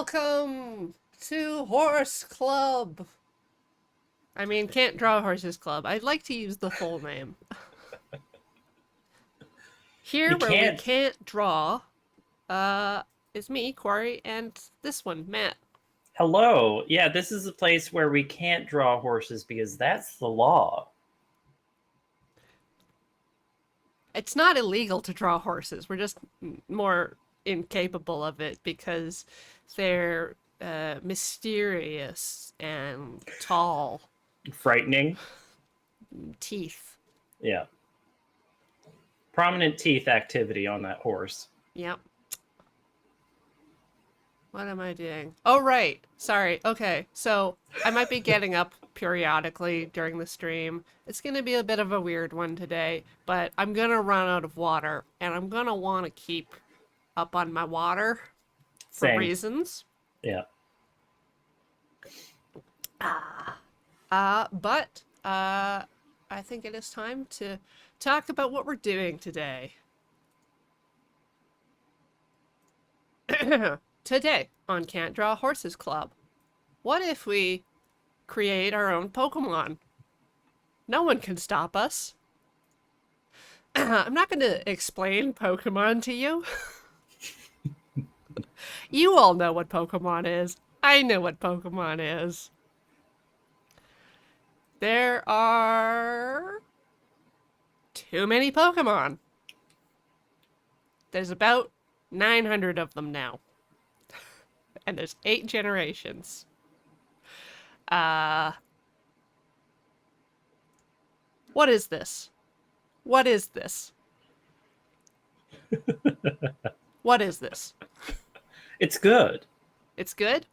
Welcome to Horse Club. I mean, Can't Draw Horses Club. I'd like to use the full name. Here You where we can't. can't draw, is me, Corey, and this one, Matt. Hello. Yeah, this is a place where we can't draw horses because that's the law. It's not illegal to draw horses. We're just more incapable of it because they're mysterious and tall Frightening. teeth. Yeah. Prominent teeth activity on that horse. Yep. What am I doing? Oh, right. Sorry. Okay. So I might be getting up periodically during the stream. It's going to be a bit of a weird one today, but I'm going to run out of water and I'm going to want to keep up on my water for Same. reasons. Yeah. But I think it is time to talk about what we're doing today. Today on Can't Draw Horses Club, what if we create our own Pokemon? No one can stop us. I'm not going to explain Pokemon to you. You all know what Pokemon is. I know what Pokemon is. There are too many Pokemon. There's about 900 of them now. And there's 8 generations. What is this? What is this? What is this? It's good. It's good?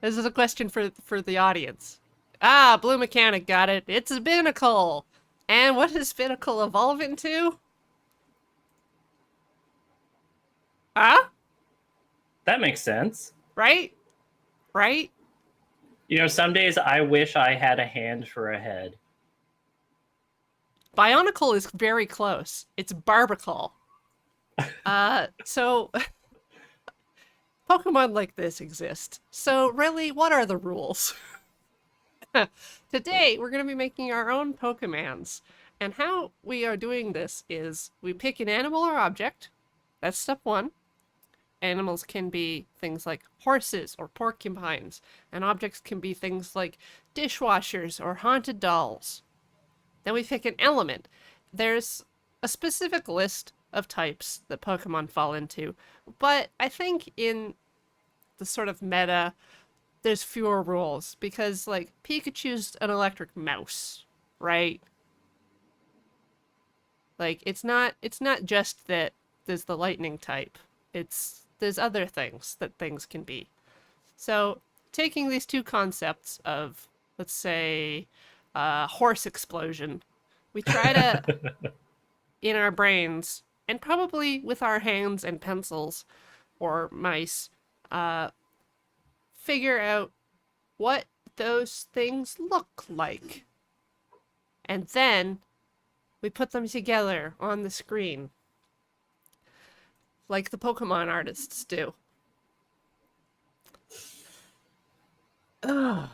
This is a question for the audience. Ah, Blue Mechanic got it. It's a Binacle. And what does Binacle evolve into? Huh? That makes sense. Right? Right? You know, some days I wish I had a hand for a head. Bionicle is very close. It's Barbicle. So Pokemon like this exist. So really, what are the rules? Today, we're going to be making our own Pokemans. And how we are doing this is we pick an animal or object. That's step 1. Animals can be things like horses or porcupines, and objects can be things like dishwashers or haunted dolls. Then we pick an element. There's a specific list of types that Pokemon fall into, but I think in the sort of meta, there's fewer rules because, like, Pikachu's an electric mouse, right? Like, it's not just that there's the lightning type. There's other things that things can be. So, taking these two concepts of, let's say, horse explosion, we try to, in our brains, and probably with our hands and pencils or mice, figure out what those things look like. And then we put them together on the screen, like the Pokemon artists do. Ugh.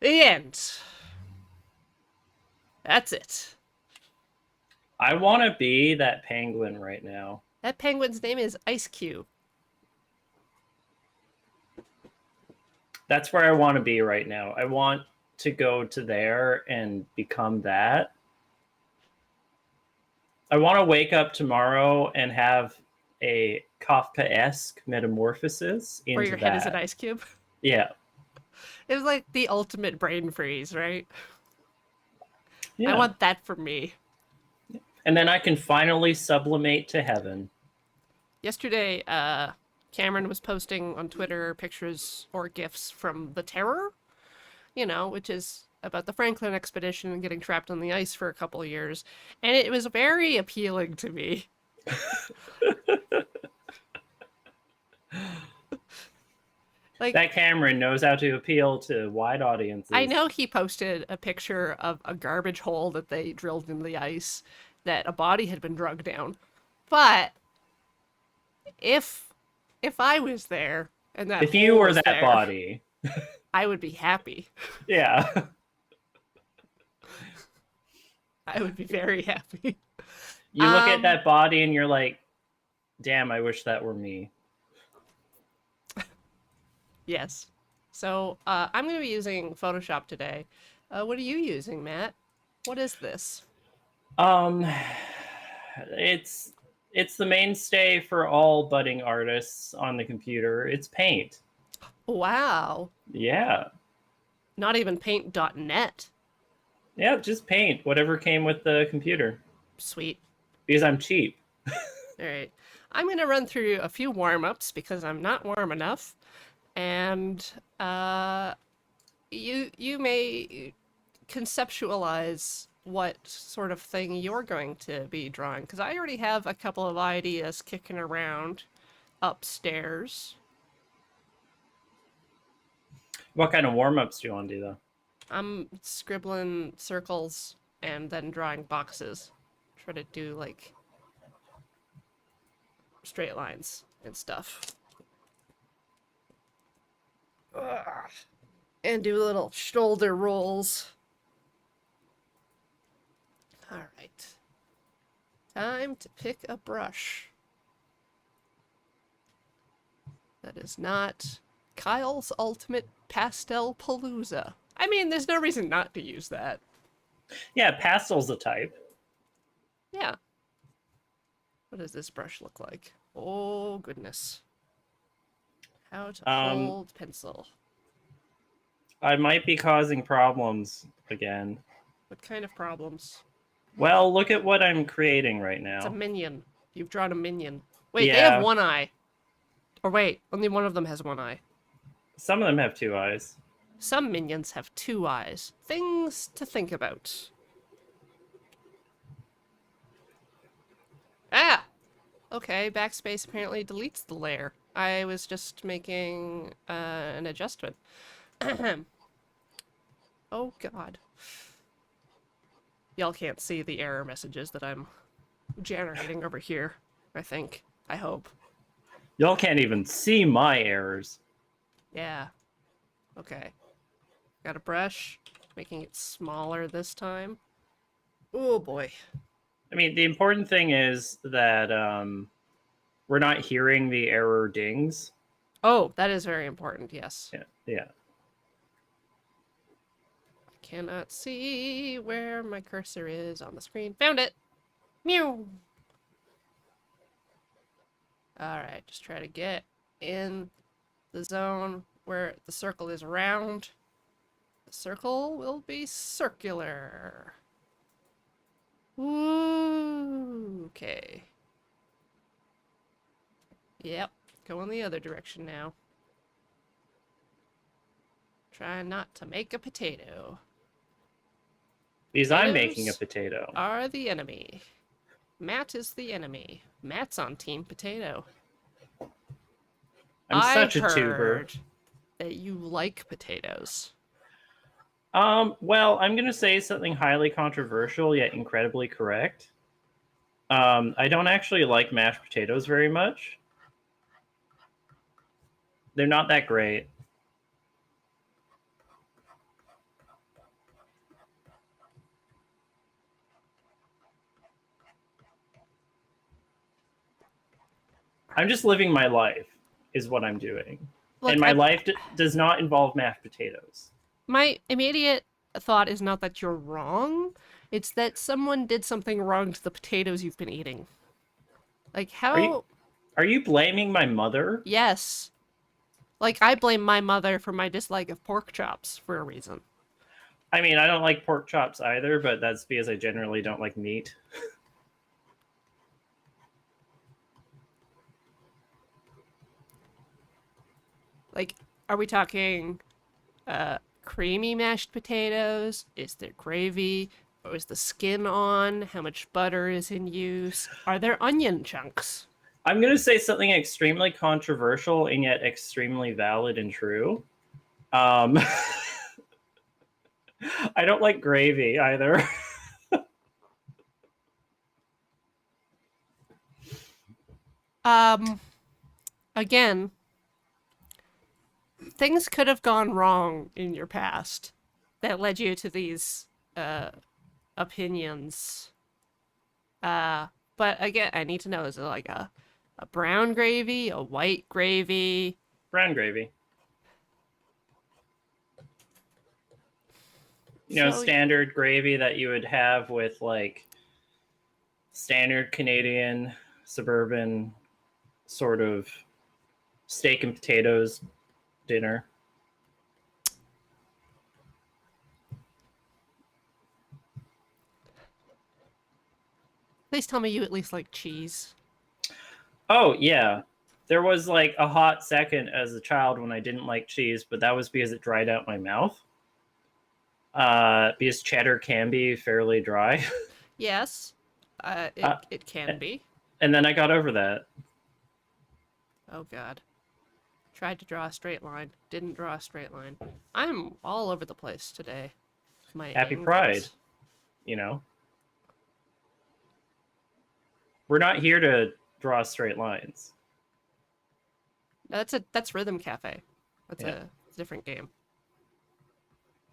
The end. That's it. I want to be that penguin right now. That penguin's name is Ice Cube. That's where I want to be right now. I want to go to there and become that. I want to wake up tomorrow and have a Kafka-esque metamorphosis Where into your head is an that. ice cube. Yeah. It was like the ultimate brain freeze, right? I Yeah. want that for me. And then I can finally sublimate to heaven. Yesterday, Cameron was posting on Twitter pictures or GIFs from the Terror, which is about the Franklin expedition and getting trapped on the ice for a couple of years. And it was very appealing to me. Like, That Cameron knows how to appeal to wide audiences. I know he posted a picture of a garbage hole that they drilled in the ice that a body had been drugged down. But if if I was there and that If you hole were was that there, body, I would be happy. yeah. I would be very happy. You look at Um, that body and you're like, damn, I wish that were me. yes. So I'm going to be using Photoshop today. What are you using, Matt? What is this? Um, it's it's the mainstay for all budding artists on the computer. It's Paint. Wow. Yeah. Not even paint.net. Yeah, just Paint, whatever came with the computer. Sweet. Because I'm cheap. All right. I'm going to run through a few warm-ups because I'm not warm enough. And uh, you may conceptualize what sort of thing you're going to be drawing because I already have a couple of ideas kicking around upstairs. What kind of warm-ups do you want to do though? I'm scribbling circles and then drawing boxes. Try to do like straight lines and stuff. Ugh. And do little shoulder rolls. All right. Time to pick a brush. That is not Kyle's Ultimate Pastel Palooza. I mean, there's no reason not to use that. Yeah, pastel's a type. Yeah. What does this brush look like? Oh, goodness. How to Um, hold pencil. I might be causing problems again. What kind of problems? Well, look at what I'm creating right It's a now. minion. You've drawn a minion. Wait, they have Yeah, one eye. Or wait, only one of them has one eye. some of them have two eyes. Some minions have two eyes. Things to think about. Ah! Okay, backspace apparently deletes the layer. I was just making an adjustment. Oh god. Y'all can't see the error messages that I'm generating over here, I think. I hope. Y'all can't even see my errors. Yeah. Okay. Got a brush, making it smaller this time. Oh boy. I mean, the important thing is that we're not hearing the error dings. Oh, that is very important, yes. Yeah, yeah. Cannot see where my cursor is on the screen. Found it! Meow! Alright, just try to get in the zone where the circle is round. The circle will be circular. Ooh, okay. Yep, going the other direction now. Try not to make a potato. Because I'm making a Potatoes potato. are the enemy. Matt is the enemy. Matt's on Team Potato. I'm such a tuber. Heard that you like potatoes. Well, I'm gonna say something highly controversial yet incredibly correct. I don't actually like mashed potatoes very much. They're not that great. I'm just living my life, is what I'm doing. Look, And my life does not involve mashed potatoes. my immediate thought is not that you're wrong. It's that someone did something wrong to the potatoes you've been eating. Like, how? Are you blaming my mother? Yes. Like, I blame my mother for my dislike of pork chops for a reason. I mean, I don't like pork chops either, but that's because I generally don't like meat. Like, are we talking creamy mashed potatoes? Is there gravy? Or is the skin on? How much butter is in use? Are there onion chunks? I'm going to say something extremely controversial and yet extremely valid and true. Um, I don't like gravy either. Um, again, things could have gone wrong in your past that led you to these opinions. But again, I need to know, is it like a brown gravy, a white gravy? Brown gravy. So Standard gravy that you would have with like standard Canadian suburban sort of steak and potatoes dinner. please tell me you at least like cheese. Oh, yeah. There was like a hot second as a child when I didn't like cheese, but that was because it dried out my mouth. Because cheddar can be fairly dry. Yes, it Uh, it can be. and then I got over that. Oh God. Tried to draw a straight line. Didn't draw a straight line. I'm all over the place today. My Happy angles. Pride. You know, we're not here to draw straight lines. That's Rhythm Cafe. That's Yeah. a different game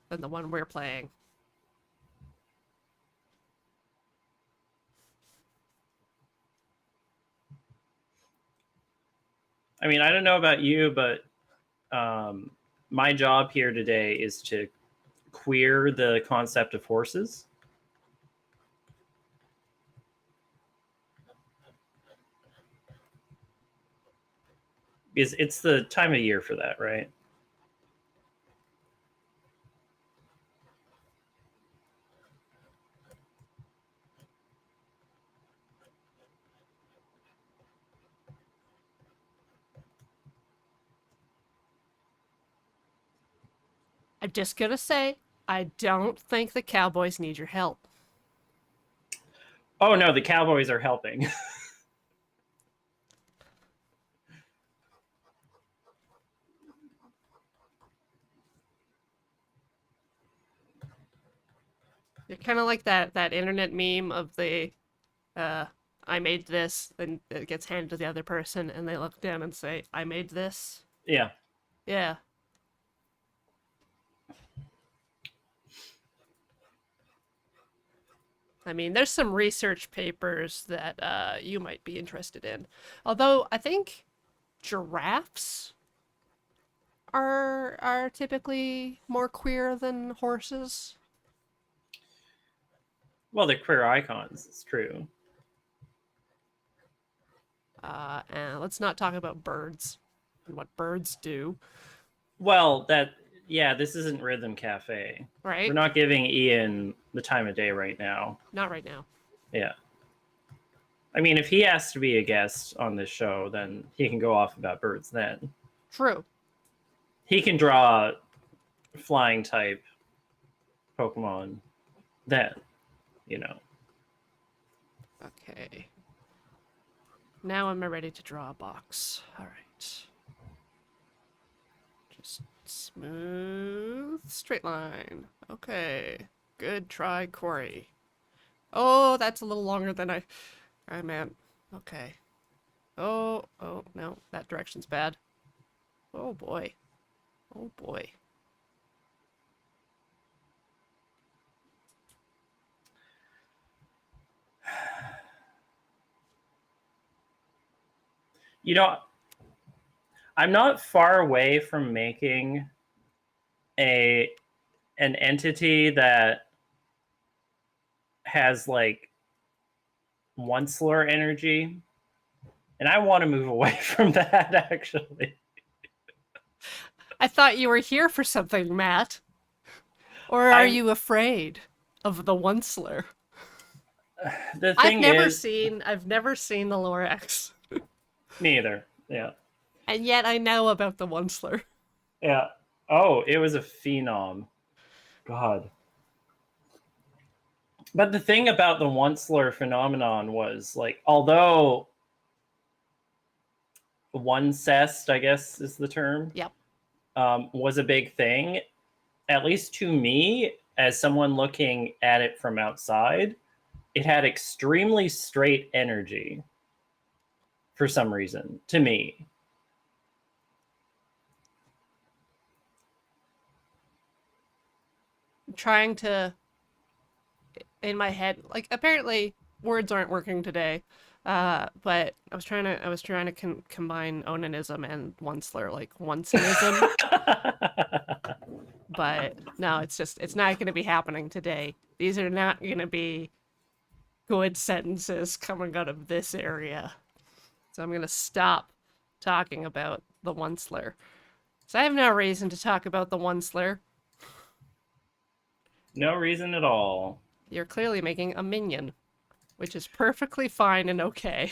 than the one we're playing. I mean, I don't know about you, but my job here today is to queer the concept of horses. Because it's the time of year for that, right? I'm just gonna say, I don't think the Cowboys need your help. Oh no, the Cowboys are helping. You're kind of like that internet meme of the, I made this, and it gets handed to the other person, and they look down and say, I made this. Yeah. Yeah. I mean, there's some research papers that you might be interested in. Although I think giraffes are typically more queer than horses. Well, they're queer icons. It's true. And let's not talk about birds and what birds do, Well, this isn't Rhythm Cafe. right? We're not giving Ian the time of day right now. Not right now. Yeah. I mean, if he asks to be a guest on this show, then he can go off about birds then. True. He can draw flying type Pokemon then, you know. Okay. Now am I ready to draw a box? All right. Just smooth straight line. Okay. Good try, Corey. Oh, that's a little longer than I meant. Okay. Oh, no, that direction's bad. Oh boy. Oh boy. You know, I'm not far away from making an entity that has like Onslaught energy, and I want to move away from that actually. I thought you were here for something, Matt. Or are you afraid of the Onceler? The thing I've never seen the Lorax. neither. Yeah. And yet I know about the Onceler. Yeah. Oh, it was a phenom. God. But the thing about the Onceler phenomenon was like, although Oncest, I guess is the term. Yep. Was a big thing, at least to me, as someone looking at it from outside, it had extremely straight energy for some reason to me. trying to, in my head, like apparently words aren't working today. But I was trying to combine onanism and onceler, like onceism. But no, it's not going to be happening today. These are not going to be good sentences coming out of this area. So I'm going to stop talking about the onceler. So I have no reason to talk about the onceler. No reason at all. You're clearly making a minion, which is perfectly fine and okay.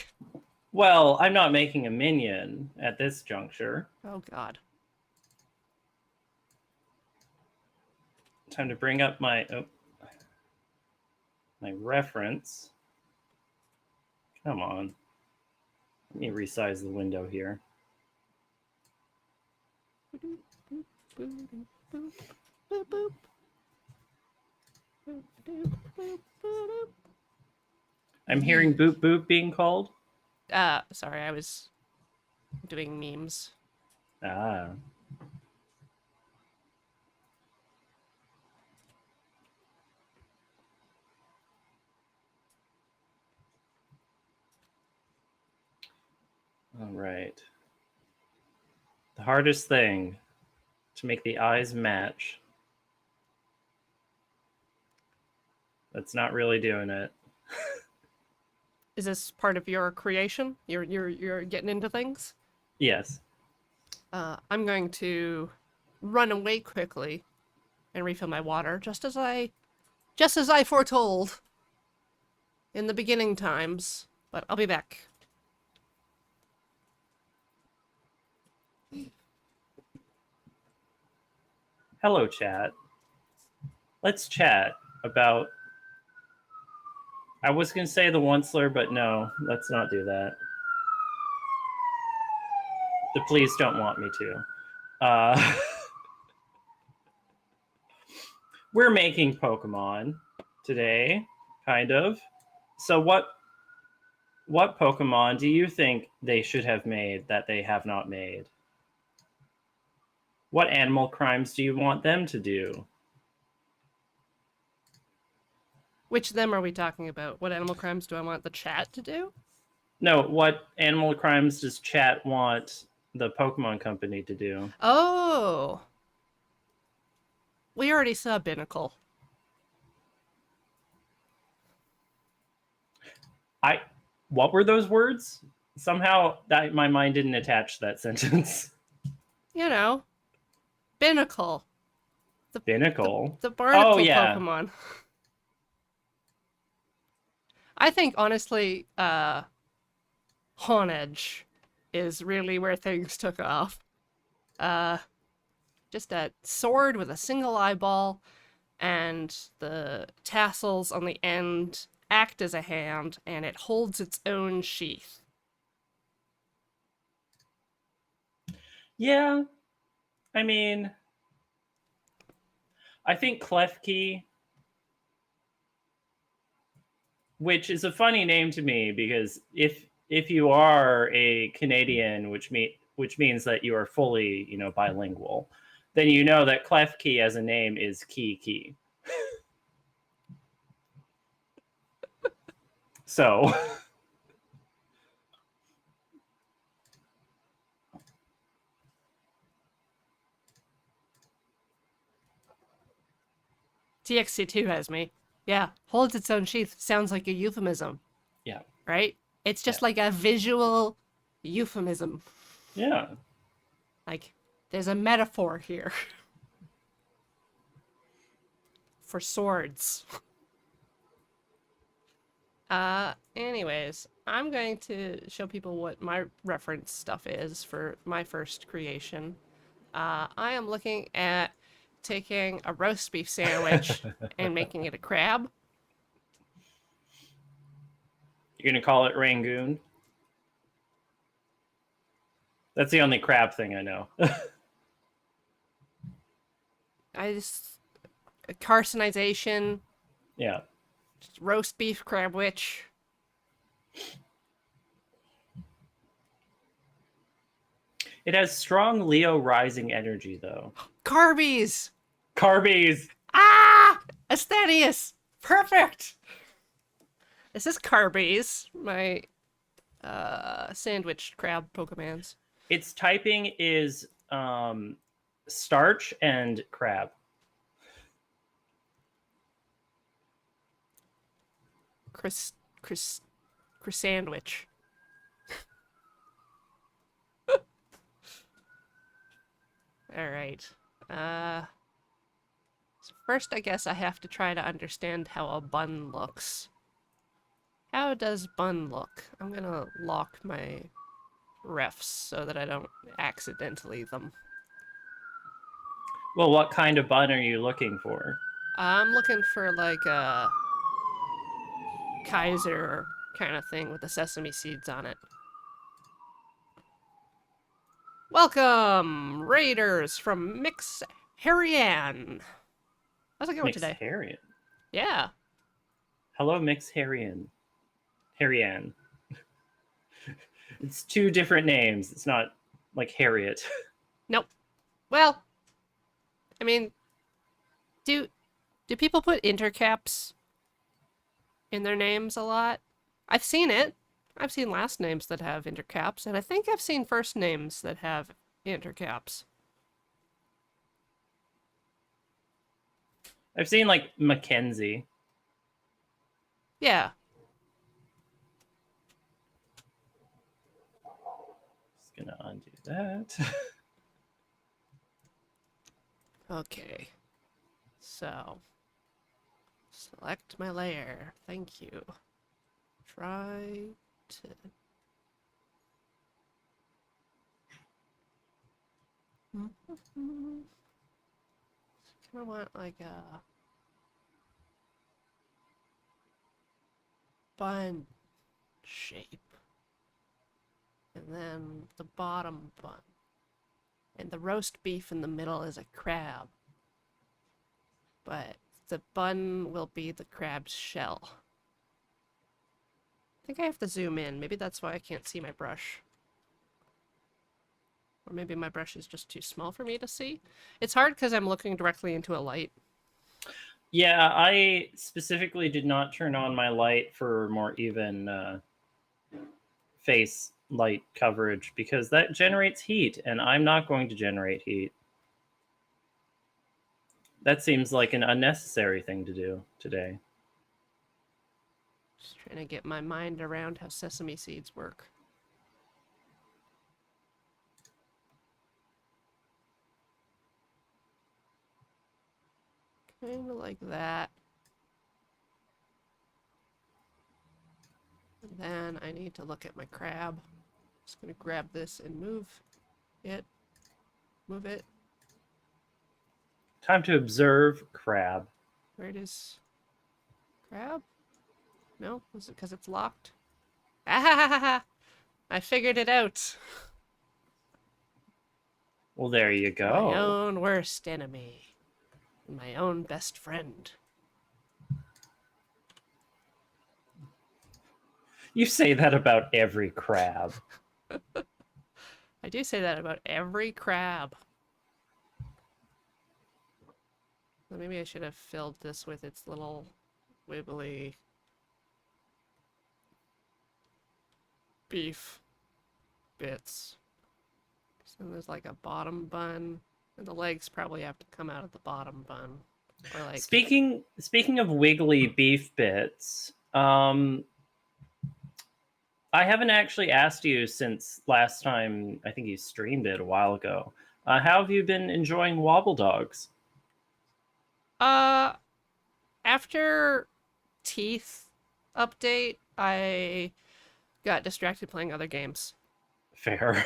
Well, I'm not making a minion at this juncture. Oh god. Time to bring up my my reference. Come on. Let me resize the window here. I'm hearing boop boop being called. Sorry, I was doing memes. Ah. All right. The hardest thing to make the eyes match. That's not really doing it. Is this part of your creation? You're getting into things? Yes. I'm going to run away quickly and refill my water, just as I foretold in the beginning times. But I'll be back. Hello, chat. Let's chat about. I was going to say the onceler, but no, let's not do that. The police don't want me to. We're making Pokemon today, kind of. So what Pokemon do you think they should have made that they have not made? What animal crimes do you want them to do? Which of them are we talking about? What animal crimes do I want the chat to do? No, what animal crimes does chat want the Pokemon Company to do? Oh. We already saw Binnacle. What were those words? Somehow my mind didn't attach that sentence. You know, Binnacle. Binnacle? The barnacle yeah. Pokemon. I think, honestly, Honedge is really where things took off. Just a sword with a single eyeball, and the tassels on the end act as a hand, and it holds its own sheath. Yeah. I mean, I think Klefki, which is a funny name to me because if you are a Canadian, which means that you are fully, bilingual, then you know that Klefki as a name is Key. So TXT2 has me. Yeah, holds its own sheath sounds like a euphemism. Yeah. Right? It's just like a visual euphemism. Yeah. Like, there's a metaphor here. For swords. Anyways, I'm going to show people what my reference stuff is for my first creation. I am looking at taking a roast beef sandwich and making it a crab. You're going to call it Rangoon? That's the only crab thing I know. Carsonization. Yeah. Just roast beef crabwich. It has strong Leo rising energy, though. Carbies! Carbies! Ah! Asthenius! Perfect! This is Carbies, my sandwich crab Pokemans. Its typing is starch and crab. Chris sandwich. All right. So first, I guess I have to try to understand how a bun looks. How does bun look? I'm gonna lock my refs so that I don't accidentally them. Well, what kind of bun are you looking for? I'm looking for like a Kaiser kind of thing with the sesame seeds on it. Welcome, Raiders from Mix Harrian. How's it going today? Mixharian. Yeah. Hello, Mixharian. Harrian. It's two different names. It's not like Harriet. Nope. Well, I mean, do people put intercaps in their names a lot? I've seen it. I've seen last names that have intercaps, and I think I've seen first names that have intercaps. I've seen like Mackenzie. Yeah. Just gonna undo that. Okay. So, select my layer. Thank you. Try to... I want like a bun shape. And then the bottom bun. And the roast beef in the middle is a crab. But the bun will be the crab's shell. I think I have to zoom in. Maybe that's why I can't see my brush. Or maybe my brush is just too small for me to see. It's hard because I'm looking directly into a light. Yeah, I specifically did not turn on my light for more even face light coverage because that generates heat, and I'm not going to generate heat. That seems like an unnecessary thing to do today. Just trying to get my mind around how sesame seeds work. Kind of like that. And then I need to look at my crab. Just gonna grab this and move it. Move it. Time to observe crab. Where it is? Crab? No? Was it because it's locked? Ah ha ha ha ha! I figured it out. Well, there you My go. own worst enemy. My own best friend. You say that about every crab. I do say that about every crab. Well, maybe I should have filled this with its little wibbly beef bits. So there's like a bottom bun, and the legs probably have to come out of the bottom bun. Or like Speaking of wiggly beef bits, I haven't actually asked you since last time. I think you streamed it a while ago. How have you been enjoying Wobble Dogs? uh after Teeth update, I got distracted playing other games. Fair.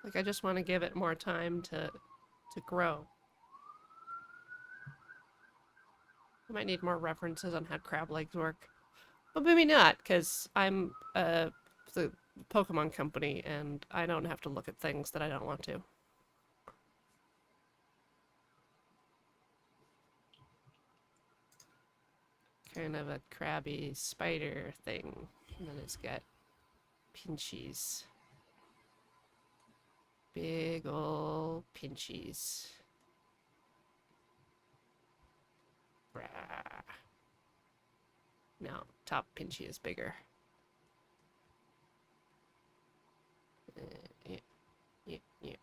Like I just want to give it more time to grow. I might need more references on how crab legs work. But maybe not, because I'm the Pokemon company and I don't have to look at things that I don't want to. Kind of a crabby spider thing. And then it's got Pinchies. Big ol' pinchies. Rah. No, top pinchy is bigger. Yeah, yeah, yeah.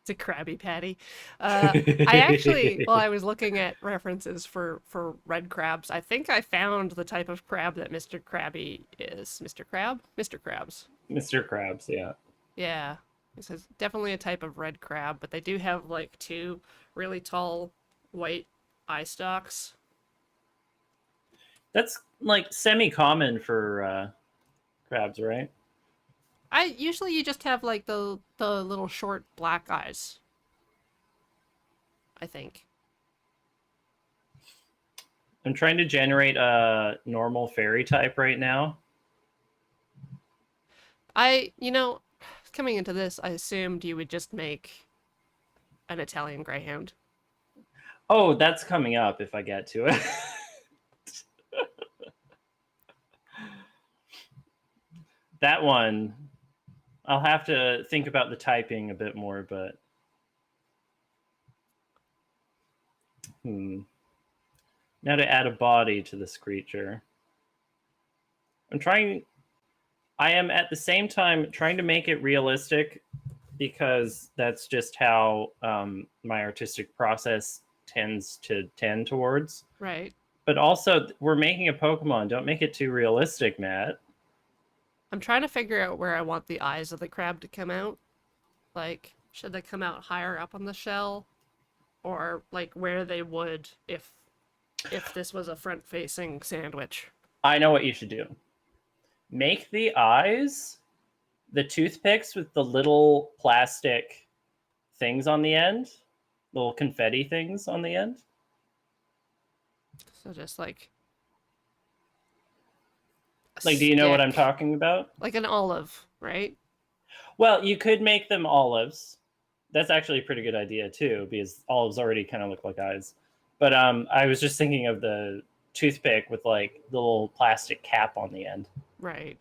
It's a Krabby Patty. I actually, while I was looking at references for red crabs, I think I found the type of crab that Mr. Krabby is. Mr. Crab? Mr. Krabs. Mr. Krabs, yeah. Yeah. It says definitely a type of red crab, but they do have like two really tall white eye stalks. That's like semi-common for crabs, right? I usually you just have like the little short black eyes, I think. I'm trying to generate a normal fairy type right now. Coming into this, I assumed you would just make an Italian Greyhound. Oh, that's coming up if I get to it. That one, I'll have to think about the typing a bit more, but now to add a body to this creature. I am at the same time trying to make it realistic because that's just how my artistic process tends to tend towards. Right. But also, we're making a Pokemon. Don't make it too realistic, Matt. I'm trying to figure out where I want the eyes of the crab to come out. Like, should they come out higher up on the shell? Or like where they would if this was a front-facing sandwich. I know what you should do. Make the eyes the toothpicks with the little plastic things on the end, little confetti things on the end. So just like Do you know what I'm stick. talking about? Like an olive, right? Well, you could make them olives. That's actually a pretty good idea too, because olives already kind of look like eyes. But I was just thinking of the toothpick with like the little plastic cap on the end. Right.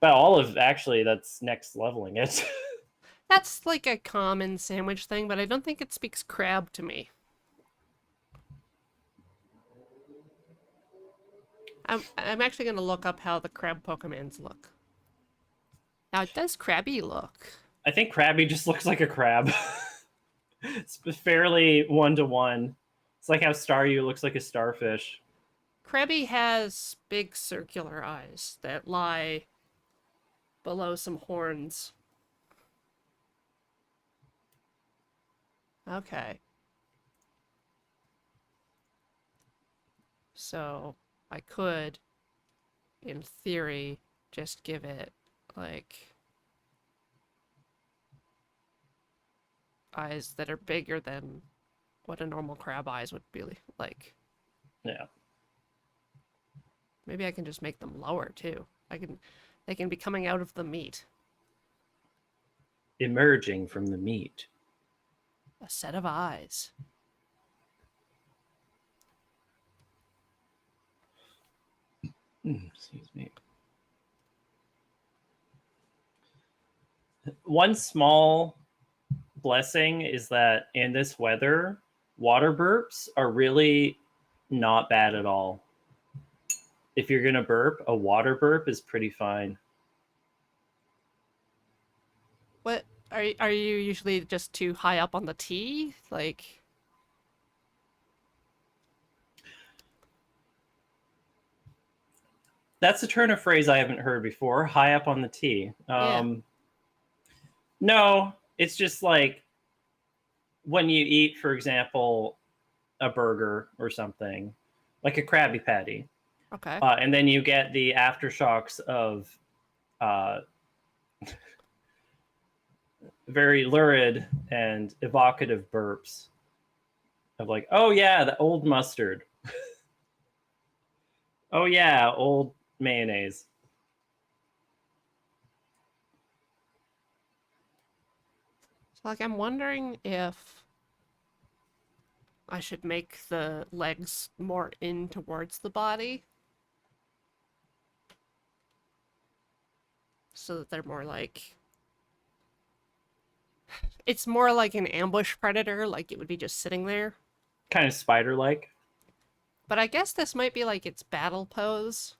But olive, actually, that's next leveling it. That's like a common sandwich thing, but I don't think it speaks crab to me. I'm actually gonna look up how the crab Pokemons look. Now it does crabby look. I think Krabby just looks like a crab. It's fairly one-to-one. It's like how Staryu looks like a starfish. Krabby has big circular eyes that lie below some horns. Okay. So I could, in theory, just give it like eyes that are bigger than what a normal crab eyes would be like. Yeah. Maybe I can just make them lower too. They can be coming out of the meat. Emerging from the meat. A set of eyes. Excuse me. One small blessing is that in this weather, water burps are really not bad at all. If you're going to burp, a water burp is pretty fine. What are you usually just too high up on the T? Like That's a turn of phrase I haven't heard before. High up on the T. yeah. No, it's just like when you eat, for example, a burger or something, like a Krabby Patty, Okay. and then you get the aftershocks of uh, very lurid and evocative burps of like, oh yeah, the old mustard. Oh yeah, old mayonnaise. Like, I'm wondering if I should make the legs more in towards the body so that they're more like it's more like an ambush predator, like it would be just sitting there. Kind of spider-like. But I guess this might be like its battle pose.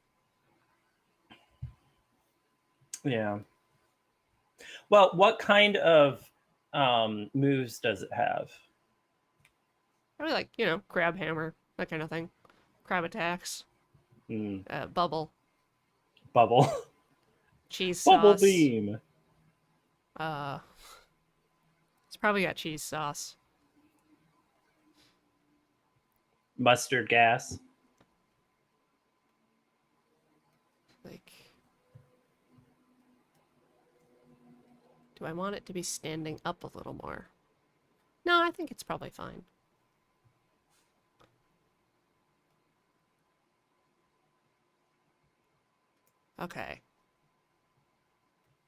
Yeah. Well, what kind of moves does it have? Probably like, crab hammer, that kind of thing. Crab attacks, Hmm. bubble, Bubble. cheese Bubble sauce. beam. Uh, it's probably got cheese sauce. Mustard gas. Like, do I want it to be standing up a little more? No, I think it's probably fine. Okay.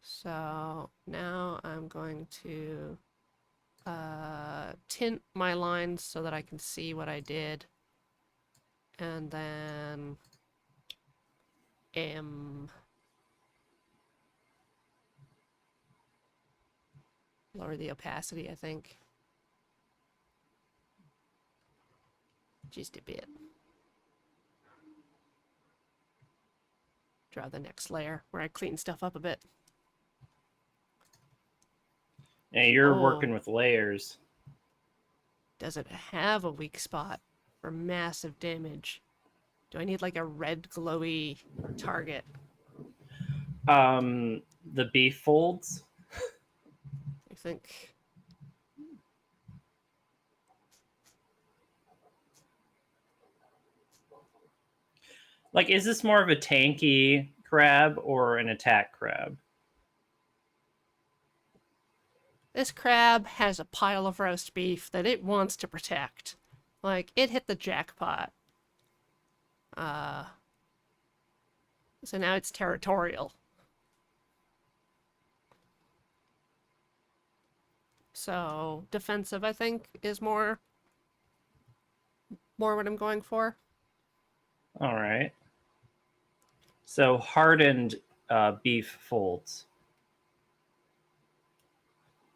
So now I'm going to tint my lines so that I can see what I did. And then lower the opacity, I think. Just a bit. Draw the next layer where I clean stuff up a bit. And you're Oh, working with layers. does it have a weak spot for massive damage? Do I need like a red glowy target? The beef folds. I think. Like, is this more of a tanky crab or an attack crab? This crab has a pile of roast beef that it wants to protect. Like, it hit the jackpot. Uh, so now it's territorial. So defensive, I think, is more what I'm going for. All right. So hardened beef folds.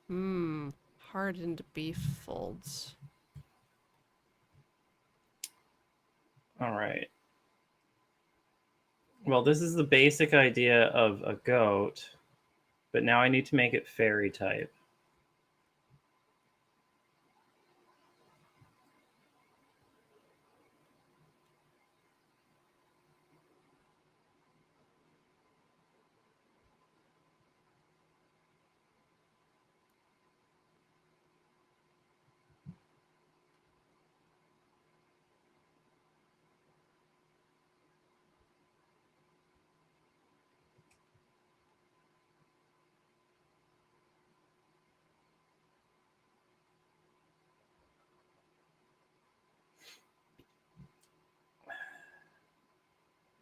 Hardened beef folds. All right. Well, this is the basic idea of a goat, but now I need to make it fairy type.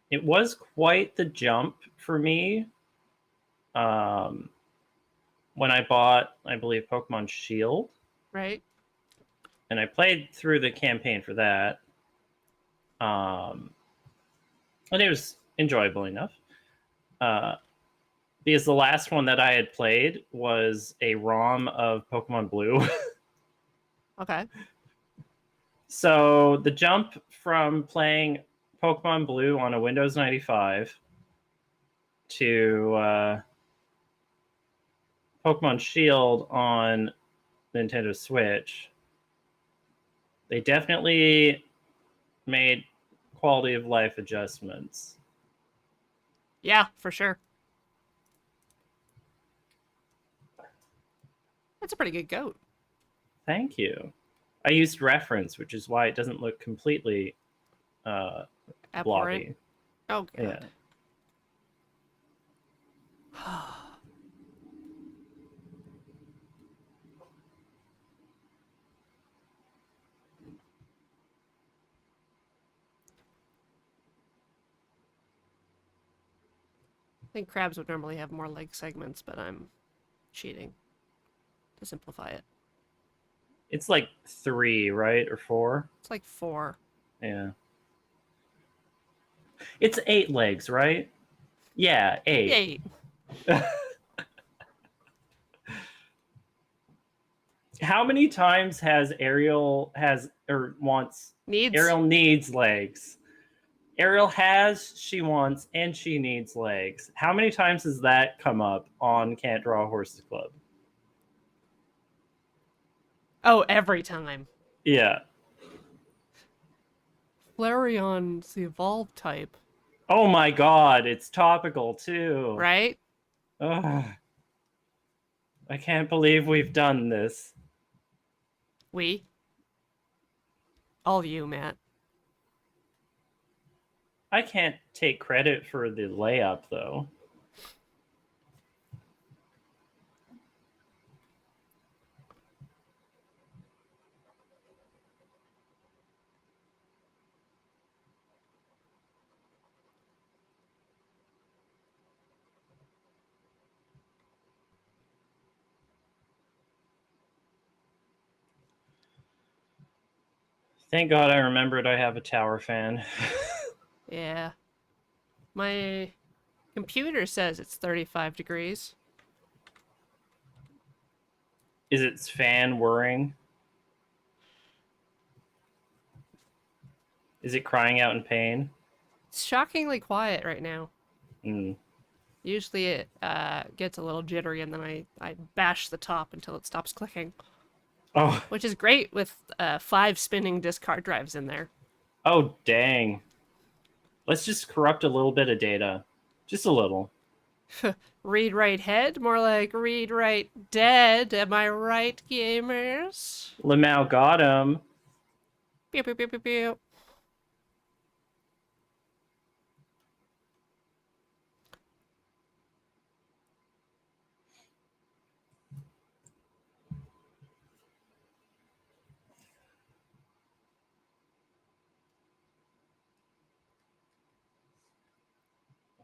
It was quite the jump for me um, when I bought, I believe, Pokemon Shield, Right? and I played through the campaign for that. Um, and it was enjoyable enough. Uh, because the last one that I had played was a ROM of Pokemon Blue. Okay. So the jump from playing Pokemon Blue on a Windows 95 to Pokemon Shield on Nintendo Switch, they definitely made quality of life adjustments. Yeah, for sure. That's a pretty good goat. Thank you. I used reference, which is why it doesn't look completely uh, Abhorrent. blobby. Oh, Yeah. God. I think crabs would normally have more leg segments, but I'm cheating. to simplify it. It's like 3, right? Or 4? It's like 4. Yeah. It's 8 legs, right? Yeah, 8. 8. How many times has Ariel has or wants Needs. Ariel needs legs? Ariel has, she wants, and she needs legs. How many times has that come up on Can't Draw a Horses Club? Oh, every time. Yeah. Flareon's the evolved type, Oh my god, it's topical too. right? Ugh. I can't believe we've done this. We. All you, Matt. I can't take credit for the layup though. Thank God I remembered I have a tower fan. Yeah. My computer says it's 35 degrees. Is its fan whirring? Is it crying out in pain? It's shockingly quiet right now. Mm. Usually it gets a little jittery and then I bash the top until it stops clicking. Oh, Which is great with 5 spinning discard drives in there. oh, dang. Let's just corrupt a little bit of data. Just a little. Read write head? More like read write dead. Am I right, gamers? Lamau got him. Pew pew pew pew pew.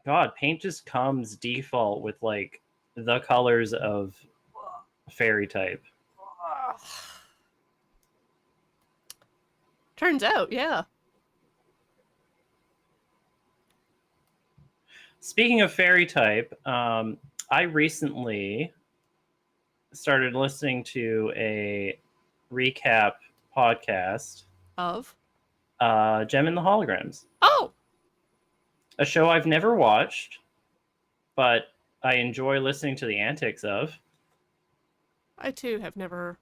God, paint just comes default with like the colors of fairy type. Turns out, yeah. Speaking of fairy type, I recently started listening to a recap podcast, Of? Gem and the Holograms, Oh! a show I've never watched, but I enjoy listening to the antics of. I too have never.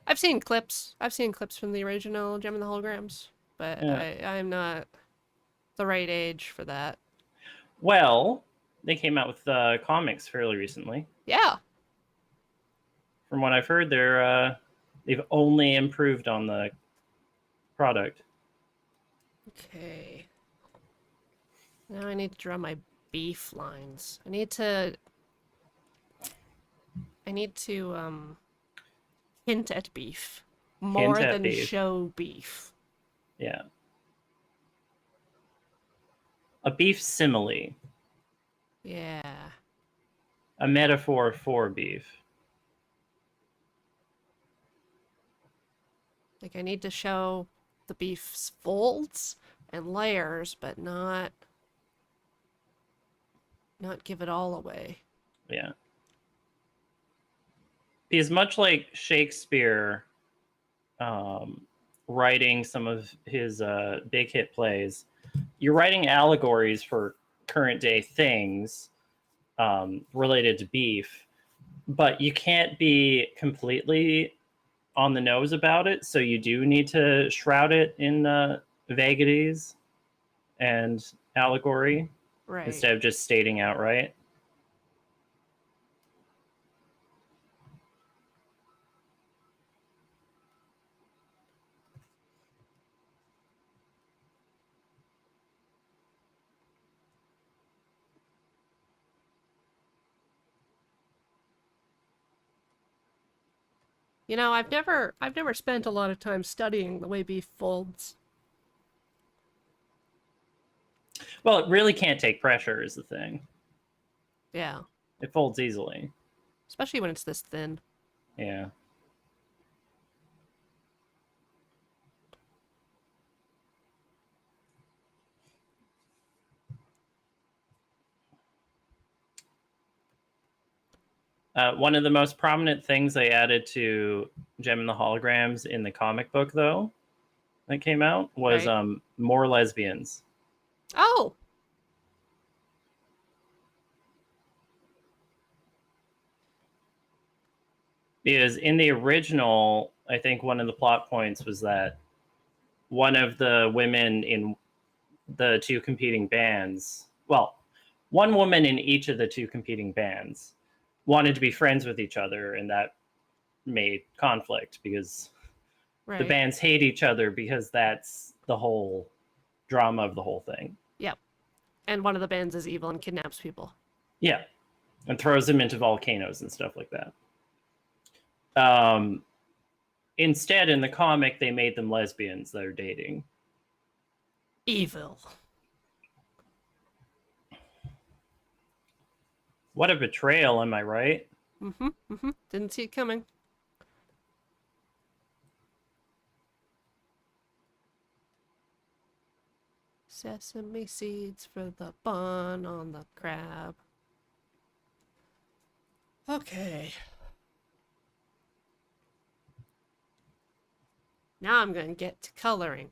I've seen clips. I've seen clips from the original Gem and the Holograms, but Yeah. I'm not the right age for that. Well, they came out with comics fairly recently. Yeah. From what I've heard, they've only improved on the product. Okay. Now I need to draw my beef lines. I need to hint at beef more Hint at than beef. show beef. Yeah. A beef simile, Yeah. a metaphor for beef. Like I need to show the beef's folds and layers, but not give it all away. Yeah. Because much like Shakespeare writing some of his big hit plays, you're writing allegories for current day things related to beef, but you can't be completely on the nose about it. So you do need to shroud it in vagaries and allegory Right. instead of just stating outright. You know, I've never spent a lot of time studying the way beef folds. Well, it really can't take pressure is the thing. Yeah. It folds easily. Especially when it's this thin. Yeah. One of the most prominent things they added to Gem and the Holograms in the comic book, though, that came out was Right. more lesbians. Oh, Because in the original, I think one of the plot points was that one of the women in the two competing bands, well, one woman in each of the two competing bands wanted to be friends with each other, and that made conflict because the right. bands hate each other because that's the whole drama of the whole thing. Yep. And one of the bands is evil and kidnaps people. Yeah, and throws them into volcanoes and stuff like that. Um, Instead, in the comic, they made them lesbians that are dating. Evil. What a betrayal, am I right? Mm-hmm. Mm-hmm. Didn't see it coming. Sesame seeds for the bun on the crab. Okay. Now I'm going to get to coloring.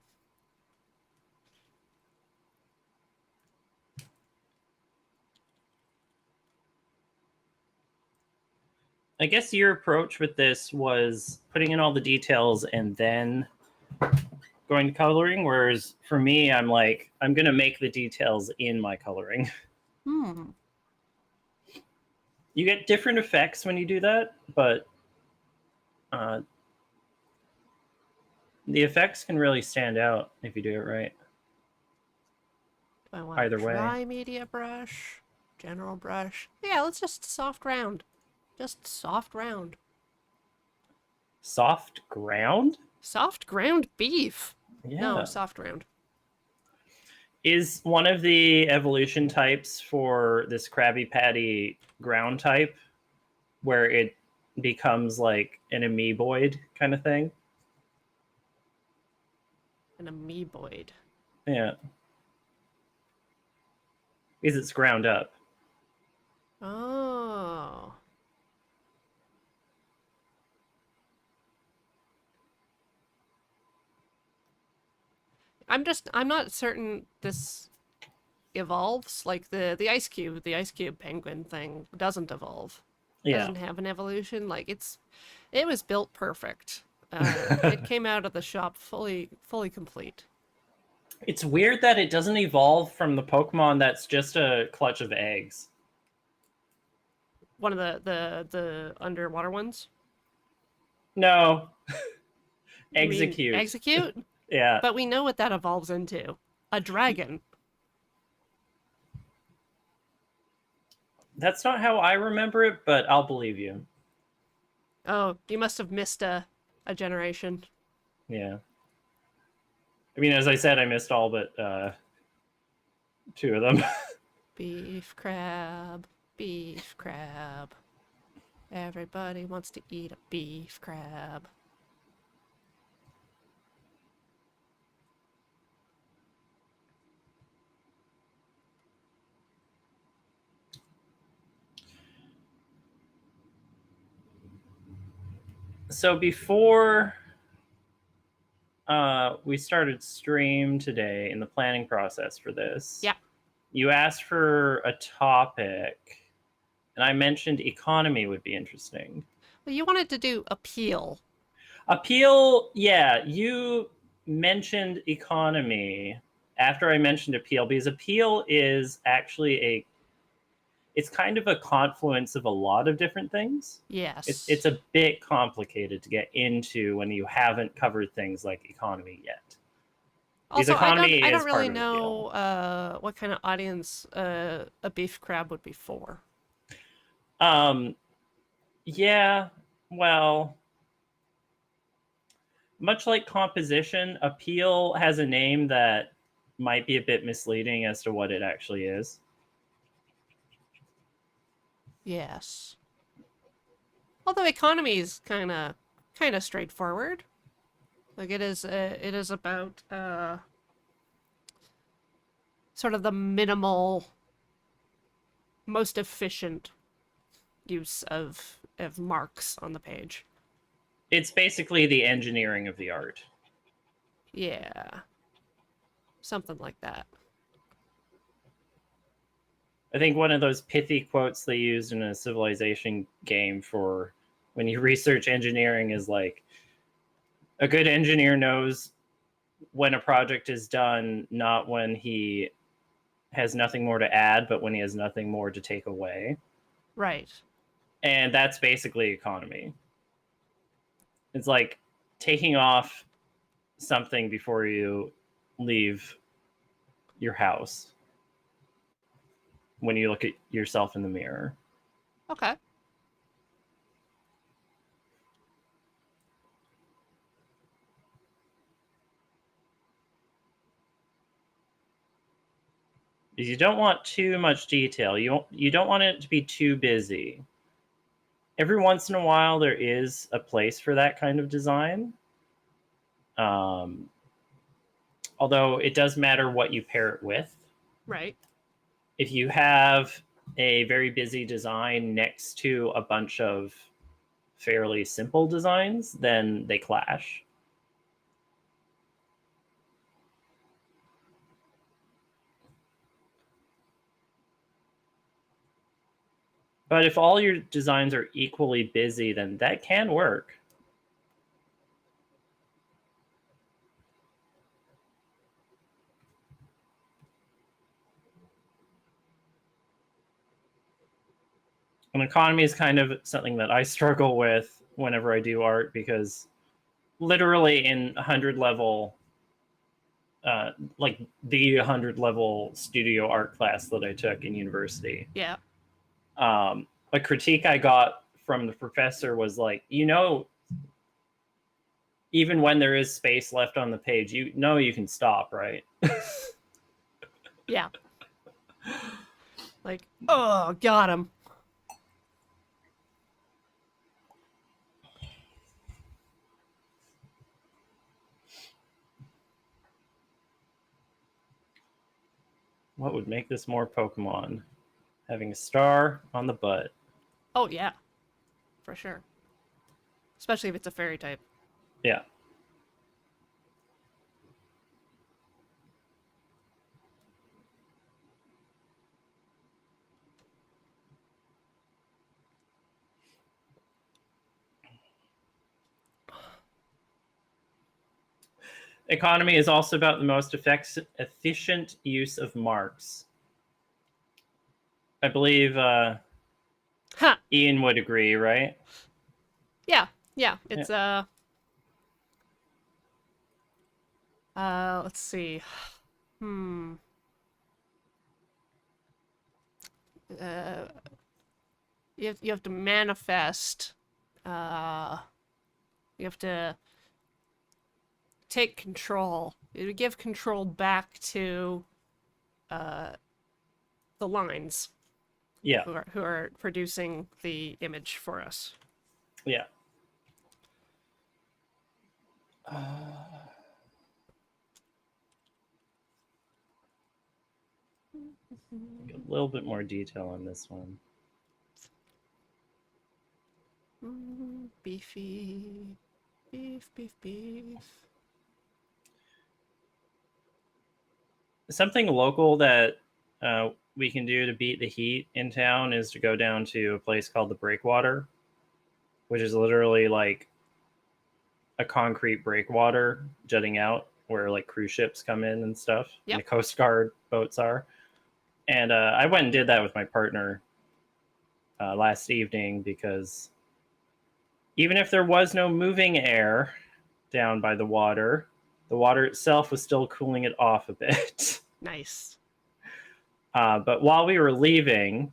I guess your approach with this was putting in all the details and then going to coloring, whereas for me, I'm like, I'm going to make the details in my coloring. Hmm. You get different effects when you do that, but uh, the effects can really stand out if you do it right. Do I want a Either way. dry media brush? General brush? Yeah, let's just soft round. Just soft round. Soft ground? Soft ground beef. No, Yeah. soft round. Is one of the evolution types for this Krabby Patty ground type where it becomes like an amoeboid kind of thing? An amoeboid. Yeah. Because it's ground up. Oh. I'm not certain this evolves. Like the ice cube penguin thing doesn't evolve. Yeah. Doesn't have an evolution. Like it was built perfect. It came out of the shop fully complete. It's weird that it doesn't evolve from the Pokemon that's just a clutch of eggs. One of the underwater ones. No. You mean Execute. execute? Yeah. But we know what that evolves into. A dragon. That's not how I remember it, but I'll believe you. Oh, you must have missed a generation. Yeah. I mean, as I said, I missed all but two of them. Beef crab, beef crab. Everybody wants to eat a beef crab. So before we started stream today in the planning process for this, Yeah. you asked for a topic, and I mentioned economy would be interesting. Well, you wanted to do appeal. Appeal, yeah, you mentioned economy after I mentioned appeal because appeal is actually it's kind of a confluence of a lot of different things. Yes. It's a bit complicated to get into when you haven't covered things like economy yet. Because Also, economy I is don't part really of appeal. know what kind of audience a beef crab would be for. Yeah, well, much like composition, appeal has a name that might be a bit misleading as to what it actually is. Yes. Although economy is kind of straightforward. Like it is about sort of the minimal, most efficient use of marks on the page. It's basically the engineering of the art. Yeah. Something like that. I think one of those pithy quotes they used in a Civilization game for when you research engineering is like, a good engineer knows when a project is done, not when he has nothing more to add, but when he has nothing more to take away. Right. And that's basically economy. It's like taking off something before you leave your house when you look at yourself in the mirror. Okay. Because you don't want too much detail. You don't want it to be too busy. Every once in a while, there is a place for that kind of design. Although it does matter what you pair it with. Right. If you have a very busy design next to a bunch of fairly simple designs, then they clash. But if all your designs are equally busy, then that can work. And economy is kind of something that I struggle with whenever I do art, because literally in 100 level, like the 100 level studio art class that I took in university, Yeah. a critique I got from the professor was like, even when there is space left on the page, you can stop, right? Yeah. Like, oh, got him. What would make this more Pokemon? Having a star on the butt. Oh, yeah. For sure. Especially if it's a fairy type. Yeah. Economy is also about the most efficient use of marks. I believe Ha! Ian would agree, right? Yeah. Yeah. It's, let's see. Hmm. Uh, you have to manifest. Uh, you have to take control. You give control back to uh, the lines Yeah. who are producing the image for us. Yeah. A little bit more detail on this one. Beefy. Beef, beef, beef. Something local that we can do to beat the heat in town is to go down to a place called the Breakwater, which is literally like a concrete breakwater jutting out where like cruise ships come in and stuff, Yep. and the Coast Guard boats are. And I went and did that with my partner last evening, because even if there was no moving air down by the water itself was still cooling it off a bit. Nice. But while we were leaving,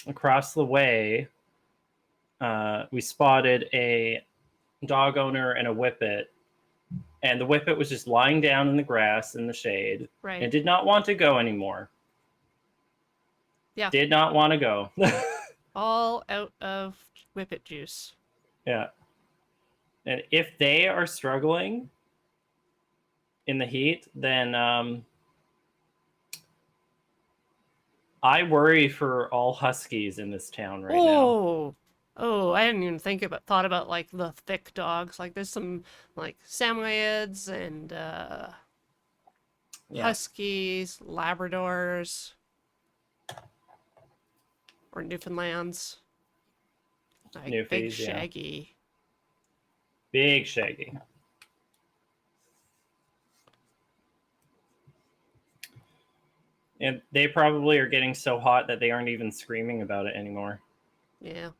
across the way, we spotted a dog owner and a whippet. And the whippet was just lying down in the grass in the shade. Right. And did not want to go anymore. Yeah. Did not want to go. All out of Whippet juice. Yeah. And if they are struggling in the heat, then I worry for all huskies in this town right now. Oh, I hadn't even thought about like the thick dogs. Like there's some like Samoyeds and Yeah. Huskies, Labradors, or Newfoundlands. Like big Newfies, yeah. shaggy. Big shaggy. And they probably are getting so hot that they aren't even screaming about it anymore. Yeah.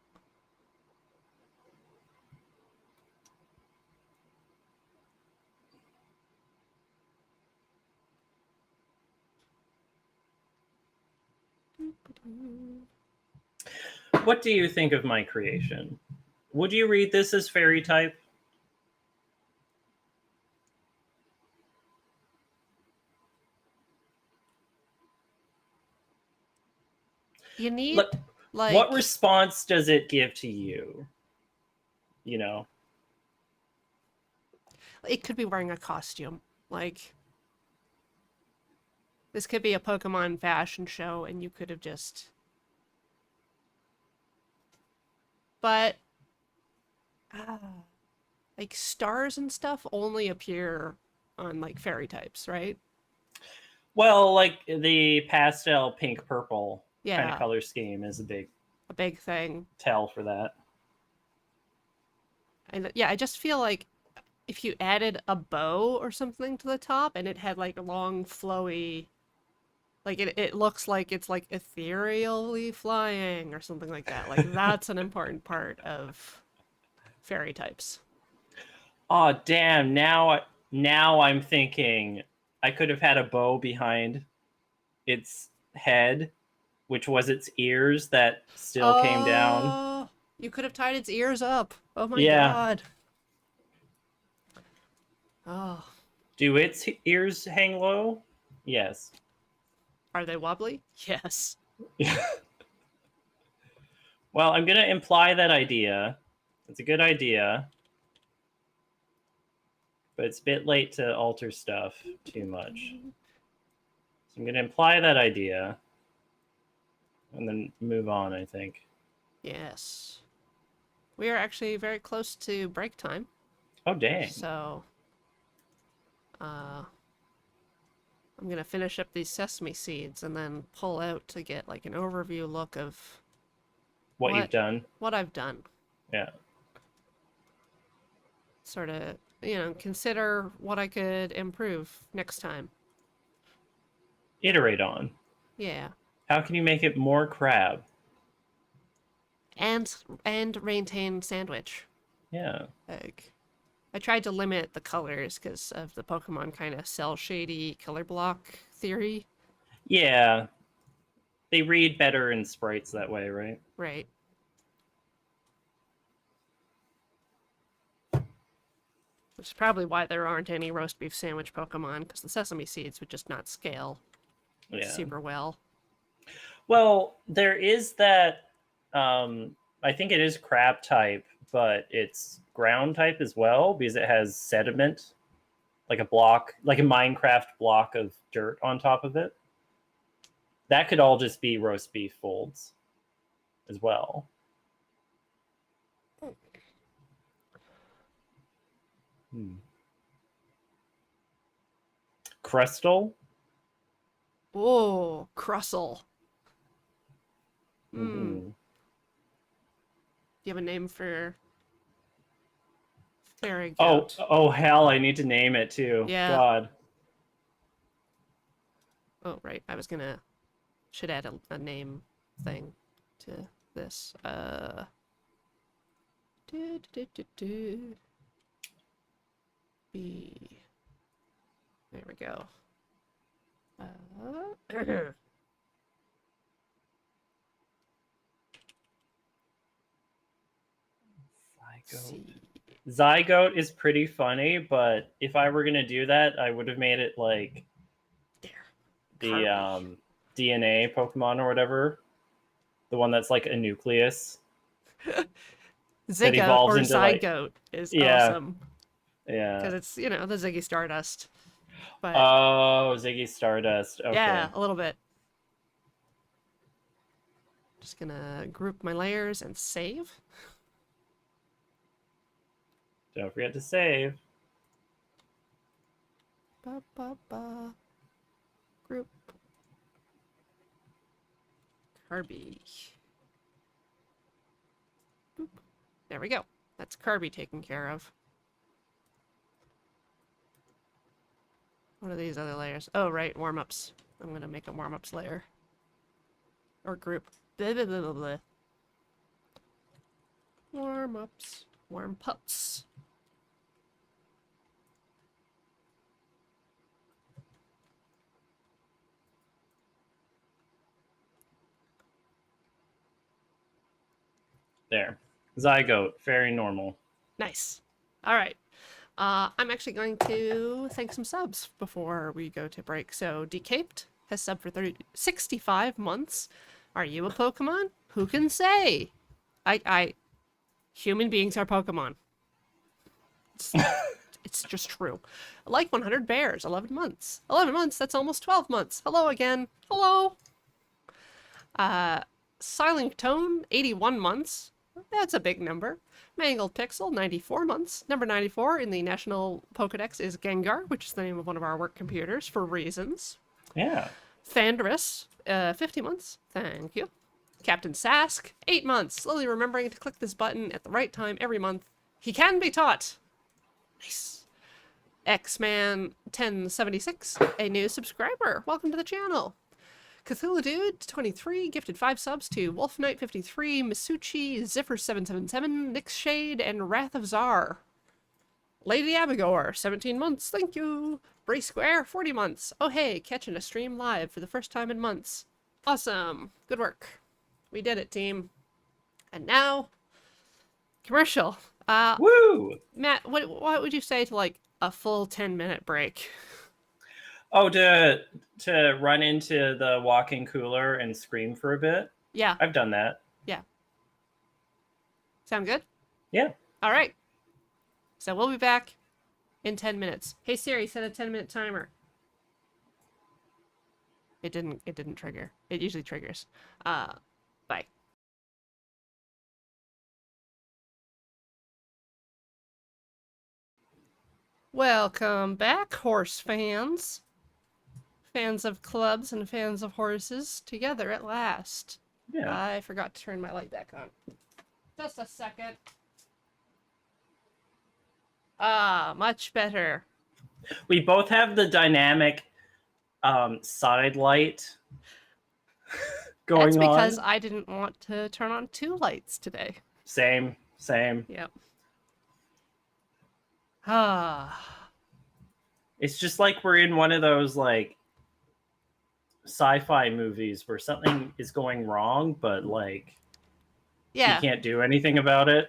What do you think of my creation? Would you read this as fairy type? You need Look, what like response does it give to you? You know? it could be wearing a costume. Like this could be a Pokemon fashion show and you could have just but ah, like stars and stuff only appear on like fairy types, right? Well, like the pastel pink purple kind of Yeah, color scheme is a big a big thing. tell for that. And yeah, I just feel like if you added a bow or something to the top and it had like a long flowy like it looks like it's like ethereally flying or something like that. Like that's an important part of fairy types. Oh damn! Now I'm thinking I could have had a bow behind its head, which was its ears that still came down. Oh, you could have tied its ears up. Oh my Yeah. God. Oh, Do its ears hang low? Yes. are they wobbly? Yes. Well, I'm gonna imply that idea. It's a good idea, but it's a bit late to alter stuff too much. So I'm gonna imply that idea and then move on, I think. Yes. We are actually very close to break time. Oh dang. So, uh, I'm gonna finish up these sesame seeds and then pull out to get like an overview look of What you've what done. what I've done. Yeah. Sort of, consider what I could improve next time. Iterate on. Yeah. How can you make it more crab? And maintain sandwich. Yeah. Like I tried to limit the colors because of the Pokemon kind of cell shady color block theory. Yeah. They read better in sprites that way, right? Right. Which is probably why there aren't any roast beef sandwich Pokemon, because the sesame seeds would just not scale Yeah. super well. Well, there is that. I think it is crab type, but it's ground type as well because it has sediment, like a block, like a Minecraft block of dirt on top of it. That could all just be roast beef folds as well. Hmm. Crustal? Oh, Crustle. Hmm. Mm-hmm. Do you have a name for fairy goat? Oh, hell! I need to name it too. Yeah. God. Oh, right. Should add a name thing to this. Do, do, do, do. B. There we go. Zygote. C. Zygote is pretty funny, but if I were gonna do that, I would have made it like There. the Carby. DNA Pokemon or whatever, the one that's like a nucleus. that Zygote evolves or into like Zygote is yeah, awesome yeah. because it's, you know, the Ziggy Stardust. But Oh, Ziggy Stardust. yeah, Okay. a little bit. Just gonna group my layers and save. Don't forget to save. Ba, ba, ba. Group. Kirby. Boop. There we go. That's Kirby taken care of. What are these other layers? Oh, right, warm-ups. I'm gonna make a warm-ups layer. Or group. Blah, blah, blah, blah, blah. Warm-ups. Warm pups. There. Zygote. Very normal. Nice. All right. I'm actually going to thank some subs before we go to break. So, Decaped has subbed for 65 months. Are you a Pokemon? Who can say? Human beings are Pokemon. It's just true. Like 100 Bears, 11 months. 11 months, that's almost 12 months. Hello again. Hello. Silent Tone, 81 months. That's a big number. Mangled Pixel, 94 months. Number 94 in the National Pokedex is Gengar, which is the name of one of our work computers for reasons. Yeah. Thandris, 50 months. Thank you. Captain Sask, 8 months. Slowly remembering to click this button at the right time every month. He can be taught. Nice. X-Man 1076, a new subscriber. Welcome to the channel. Cthulhu Dude 23 gifted 5 subs to Wolf Knight 53, Misuchi, Ziffer 777, Nyx Shade, and Wrath of Czar. Lady Abigor 17 months. Thank you. Bray Square 40 months. Oh hey, catching a stream live for the first time in months. Awesome. Good work. We did it, team. And now, commercial. Woo! Matt, what would you say to like a full 10-minute break? Oh, to run into the walk-in cooler and scream for a bit. Yeah, I've done that. yeah. Sound good? Yeah. All right. So we'll be back in 10 minutes. Hey Siri, set a 10-minute timer. It didn't trigger. It usually triggers. Bye. Welcome back, horse fans. Fans of clubs and fans of horses together at last. Yeah. I forgot to turn my light back on. Just a second. Ah, much better. We both have the dynamic side light That's going because on. I didn't want to turn on 2 lights today. Same. Yep. Ah. It's just like we're in one of those like sci-fi movies where something is going wrong, but like you Yeah. can't do anything about it.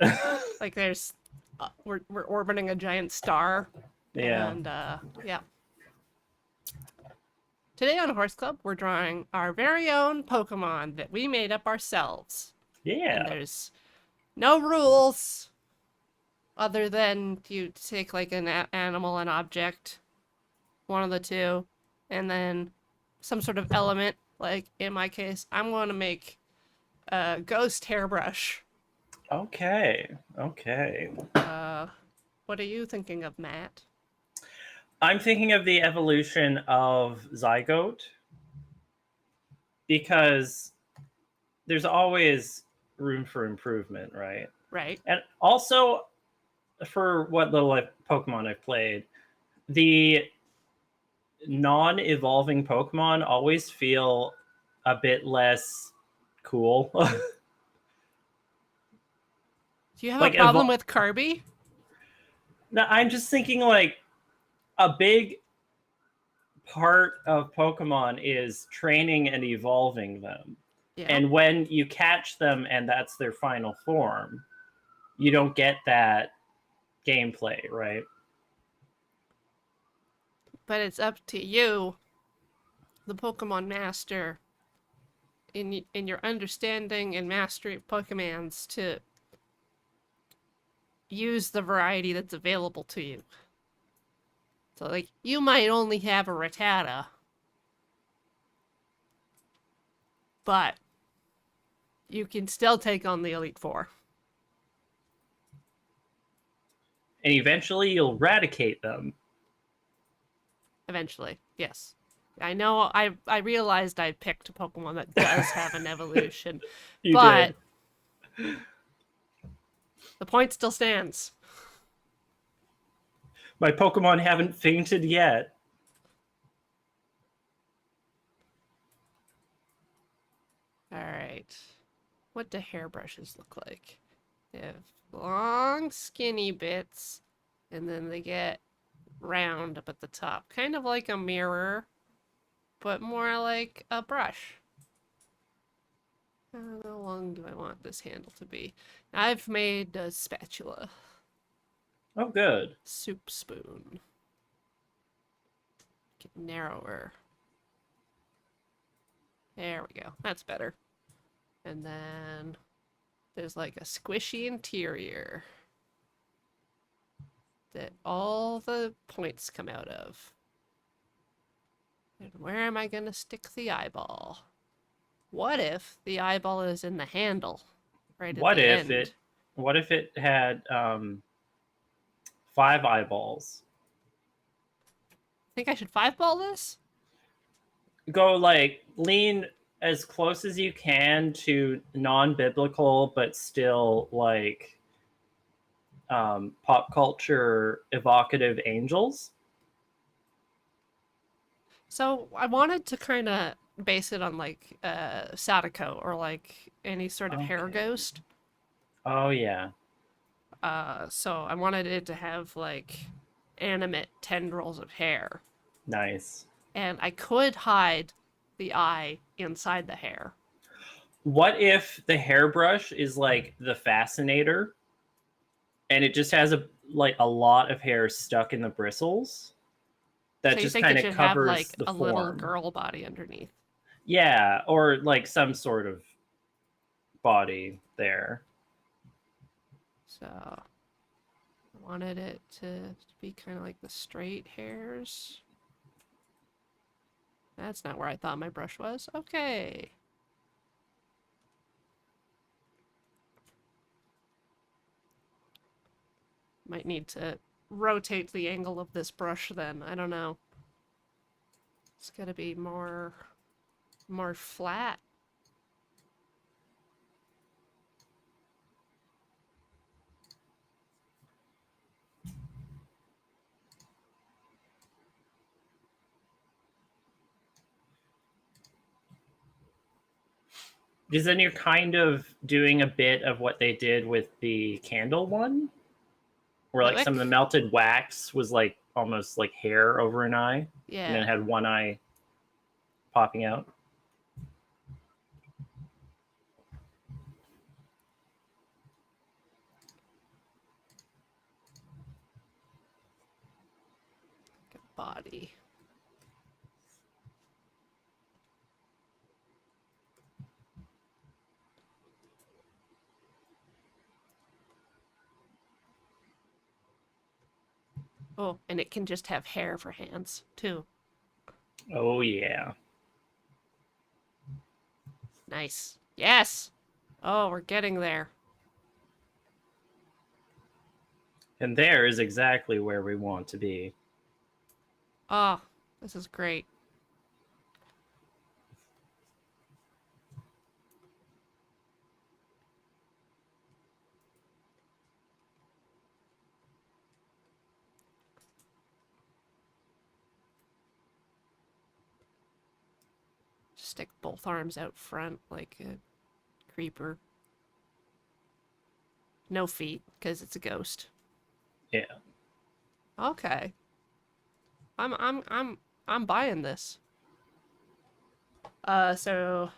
Like there's we're orbiting a giant star. Yeah. And yeah. Today on Horse Club, we're drawing our very own Pokemon that we made up ourselves. And Yeah. there's no rules other than you take like an animal, an object, one of the two, and then some sort of element. Like in my case, I'm going to make a ghost hairbrush. Okay. Okay. What are you thinking of, Matt? I'm thinking of the evolution of Zygote because there's always room for improvement, right? Right? And also, for what little Pokemon I've played, the non-evolving Pokemon always feel a bit less cool. Do you have Like a problem with Kirby? now, I'm just thinking like a big part of Pokemon is training and evolving them. Yeah. And when you catch them and that's their final form, you don't get that gameplay, right? But it's up to you, the Pokemon Master, in your understanding and mastery of Pokemons to use the variety that's available to you. So, like, you might only have a Rattata, but you can still take on the Elite Four. And eventually you'll eradicate them. Eventually, yes. I know I realized I picked a Pokemon that does have an evolution, You but did. the point still stands. My Pokemon haven't fainted yet. Alright. What do hairbrushes look like? They have long, skinny bits, and then they get round up at the top. Kind of like a mirror, but more like a brush. How long do I want this handle to be? I've made a spatula. Oh, good. Soup spoon. Get narrower. There we go. That's better. And then there's like a squishy interior that all the points come out of. And where am I going to stick the eyeball? What if the eyeball is in the handle? Right at What the if end? it had 5 eyeballs? Think I should five ball this? Go like lean as close as you can to non-biblical but still like pop culture evocative angels. So I wanted to kind of base it on like Sadako or like any sort of hair Okay. ghost. Oh yeah. So I wanted it to have like animate tendrils of hair. Nice. And I could hide the eye inside the hair. What if the hairbrush is like the fascinator and it just has a lot of hair stuck in the bristles that So you just think kind it of should have like covers the a little form? girl body underneath? Yeah, or like some sort of body there. So I wanted it to be kind of like the straight hairs. That's not where I thought my brush was. Okay. Might need to rotate the angle of this brush then. I don't know. It's gotta be more flat. Because then you're kind of doing a bit of what they did with the candle one, where like some of the Lilac? melted wax was like almost like hair over an eye, and then Yeah. it had one eye popping out. Body. Oh, and it can just have hair for hands, too. Oh yeah. Nice. Yes! Oh, we're getting there. And there is exactly where we want to be. Oh, this is great. Stick both arms out front like a creeper. No feet, because it's a ghost. Yeah. Okay. I'm buying this. So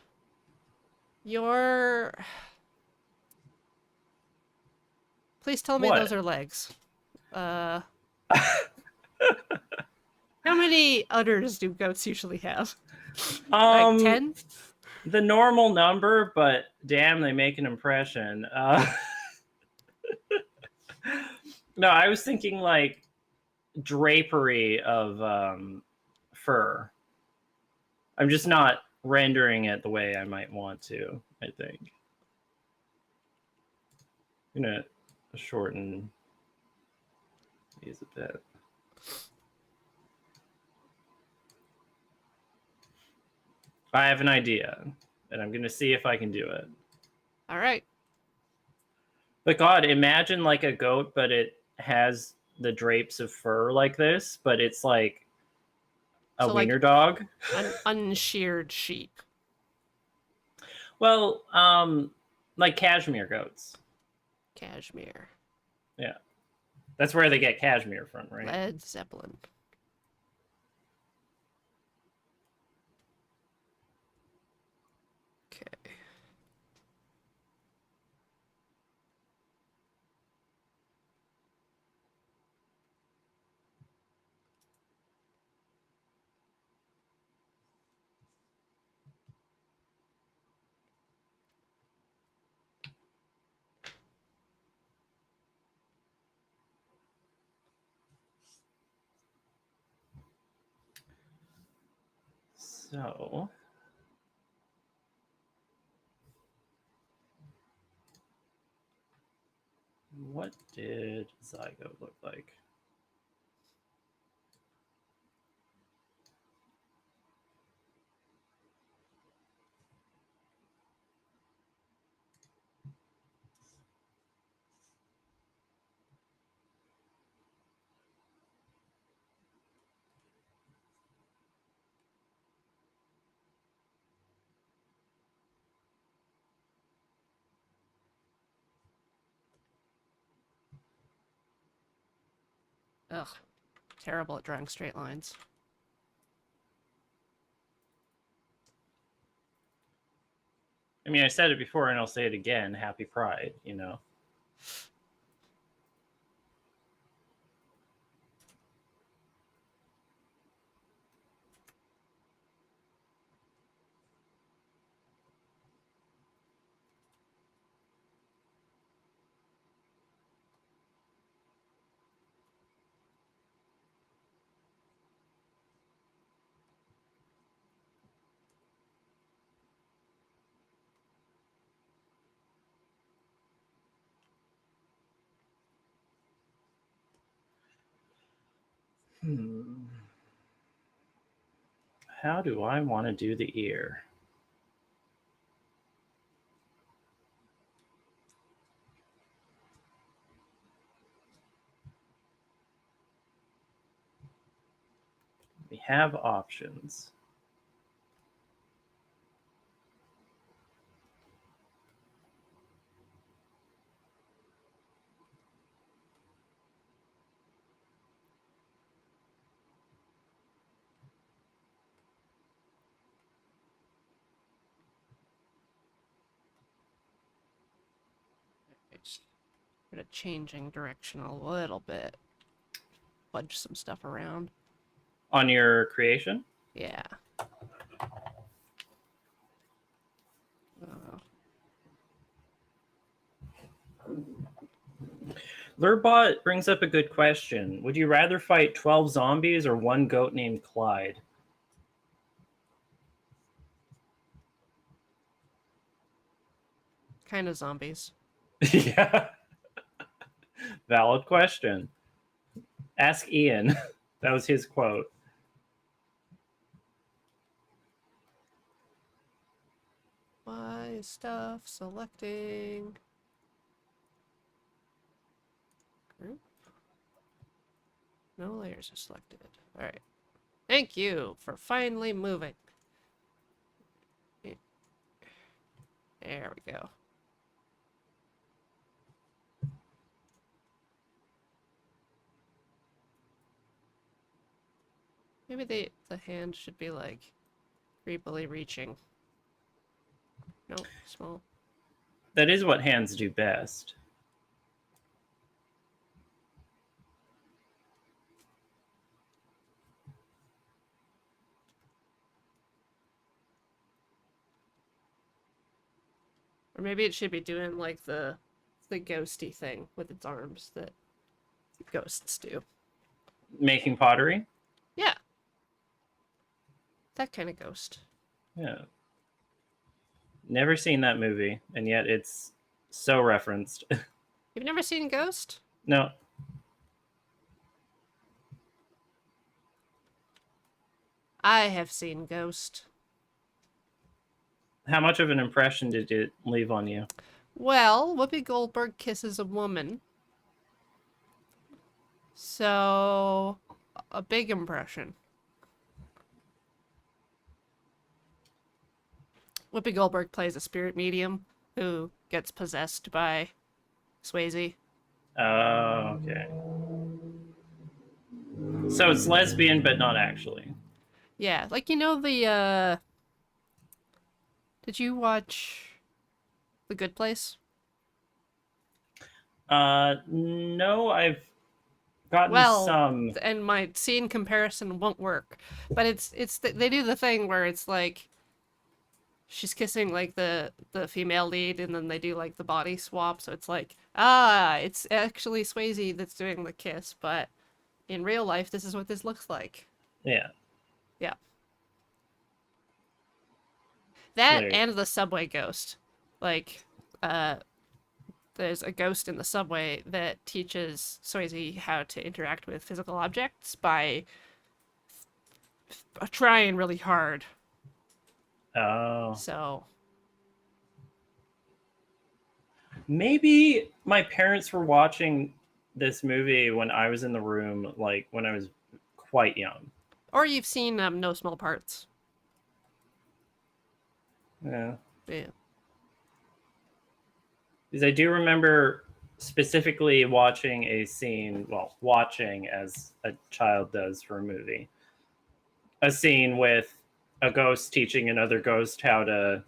your please tell me those What? are legs. How many udders do goats usually have? Like Um, 10? the normal number, but damn, they make an impression. No, I was thinking like drapery of fur. I'm just not rendering it the way I might want to, I think. I'm gonna shorten these a bit. I have an idea, and I'm gonna see if I can do it. All right. But God, imagine like a goat, but it has the drapes of fur like this, but it's like a So like wiener dog. an unsheared sheep. Well, like cashmere goats. Cashmere. Yeah, that's where they get cashmere from, right? Led Zeppelin. Okay. So, what did Zygote look like? Ugh. Terrible at drawing straight lines. I mean, I said it before and I'll say it again. Happy Pride, you know? How do I want to do the ear? We have options. Just sort of changing direction a little bit. Fudge some stuff around. On your creation? Yeah. Uh, Lurbot brings up a good question. Would you rather fight 12 zombies or one goat named Clyde? kind of zombies. Yeah. Valid question. Ask Ian. That was his quote. Why stuff selecting group? No layers are selected. All right. Thank you for finally moving. There we go. Maybe the hand should be like creepily reaching. No, small. That is what hands do best. Or maybe it should be doing like the ghosty thing with its arms that ghosts do. Making pottery? Yeah. That kind of ghost. Yeah. Never seen that movie, and yet it's so referenced. You've never seen Ghost? No. I have seen Ghost. How much of an impression did it leave on you? Well, Whoopi Goldberg kisses a woman. So, a big impression. Whoopi Goldberg plays a spirit medium who gets possessed by Swayze. Oh, okay. So it's lesbian, but not actually. Yeah, like you know the did you watch The Good Place? No, I've gotten Well, some. and my scene comparison won't work, but they do the thing where it's like she's kissing like the female lead, and then they do like the body swap, so it's like it's actually Swayze that's doing the kiss, but in real life this is what this looks like. Yeah. Yeah, So that there you and the subway ghost, like uh there's a ghost in the subway that teaches Swayze how to interact with physical objects by trying really hard. go. Oh. So, Maybe my parents were watching this movie when I was in the room, like when I was quite young. or you've seen No Small Parts. Yeah. Yeah. Because I do remember specifically watching a scene, well, watching as a child does for a movie, a scene with a ghost teaching another ghost how to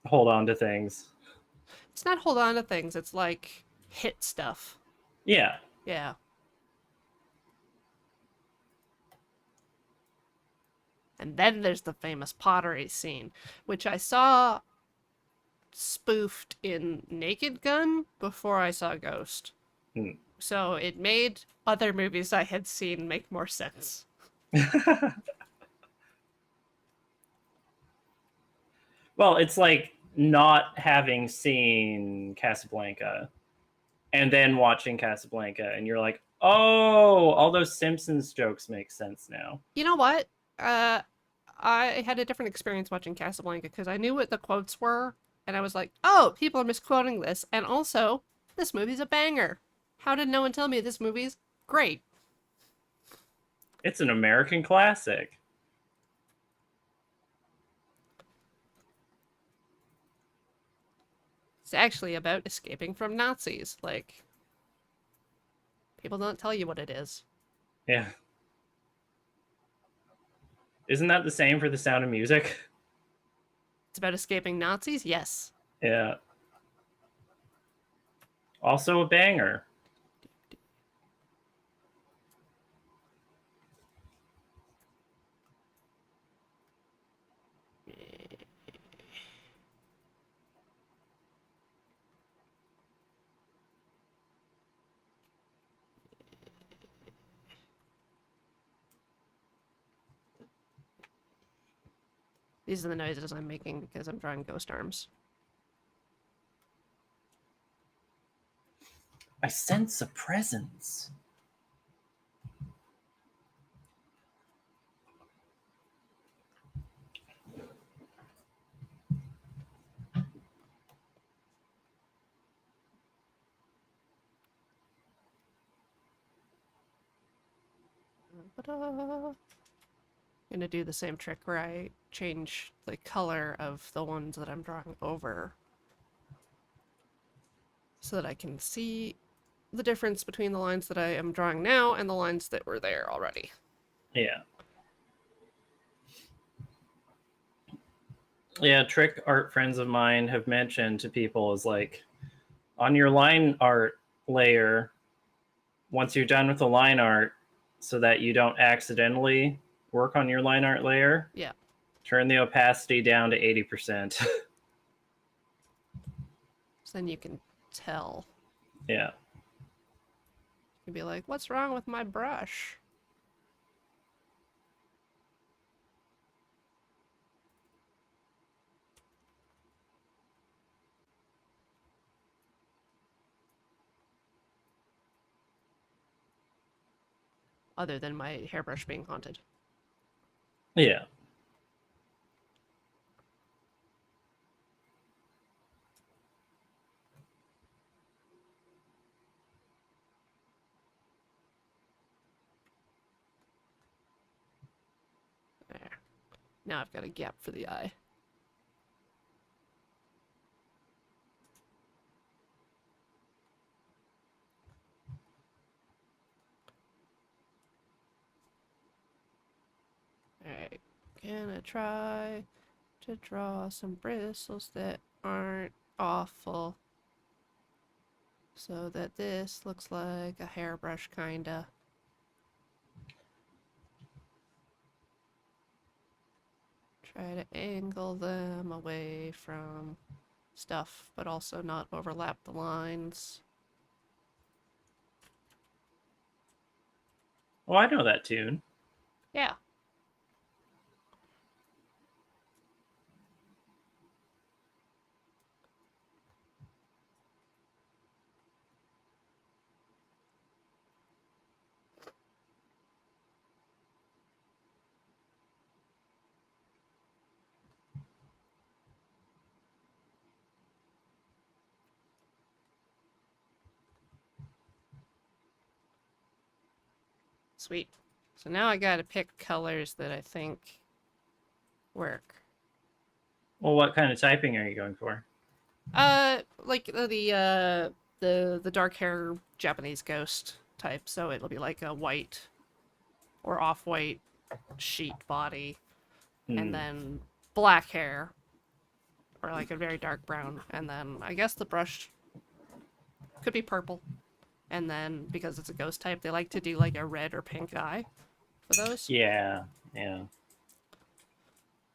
hold on to things. It's not hold on to things, it's like hit stuff. Yeah. Yeah. And then there's the famous pottery scene, which I saw spoofed in Naked Gun before I saw Ghost. Hmm. So it made other movies I had seen make more sense. Well, it's like not having seen Casablanca and then watching Casablanca, and you're like, oh, all those Simpsons jokes make sense now. You know what? Uh, I had a different experience watching Casablanca because I knew what the quotes were, and I was like, oh, people are misquoting this. And also, this movie's a banger. How did no one tell me this movie's great? It's an American classic. It's actually about escaping from Nazis. Like, people don't tell you what it is. Yeah. Isn't that the same for The Sound of Music? It's about escaping Nazis? Yes. Yeah. Also a banger. These are the noises I'm making because I'm drawing ghost arms. I sense a presence. I'm gonna do the same trick where I change the color of the ones that I'm drawing over so that I can see the difference between the lines that I am drawing now and the lines that were there already. Yeah. Yeah, trick art friends of mine have mentioned to people is like on your line art layer, once you're done with the line art, so that you don't accidentally work on your line art layer, Yeah. turn the opacity down to 80%. So then you can tell. Yeah. You'd be like, what's wrong with my brush? Other than my hairbrush being haunted. Yeah. There. Now I've got a gap for the eye. Alright, gonna try to draw some bristles that aren't awful. So that this looks like a hairbrush, kinda. Try to angle them away from stuff, but also not overlap the lines. Oh, I know that tune. Yeah. Sweet. So now I gotta pick colors that I think work. Well, what kind of typing are you going for? Like the dark hair Japanese ghost type. So it'll be like a white or off-white sheet body, and Hmm. then black hair, or like a very dark brown, and then I guess the brush could be purple. And then because it's a ghost type, they like to do like a red or pink eye for those. Yeah. Yeah.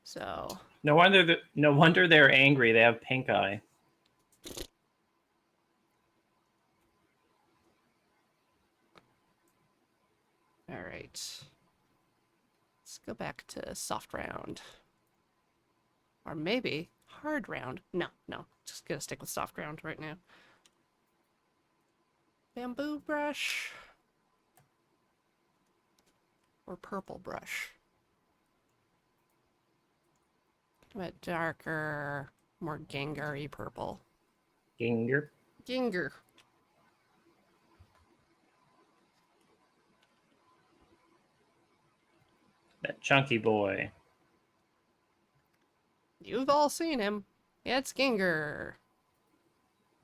So No wonder they're angry. They have pink eye. all right, let's go back to soft round, or maybe hard round. No, no, just gonna stick with soft round right now. Bamboo brush or purple brush. A darker, more Gengar-y purple. Ginger. Ginger. That chunky boy. You've all seen him. It's Ginger.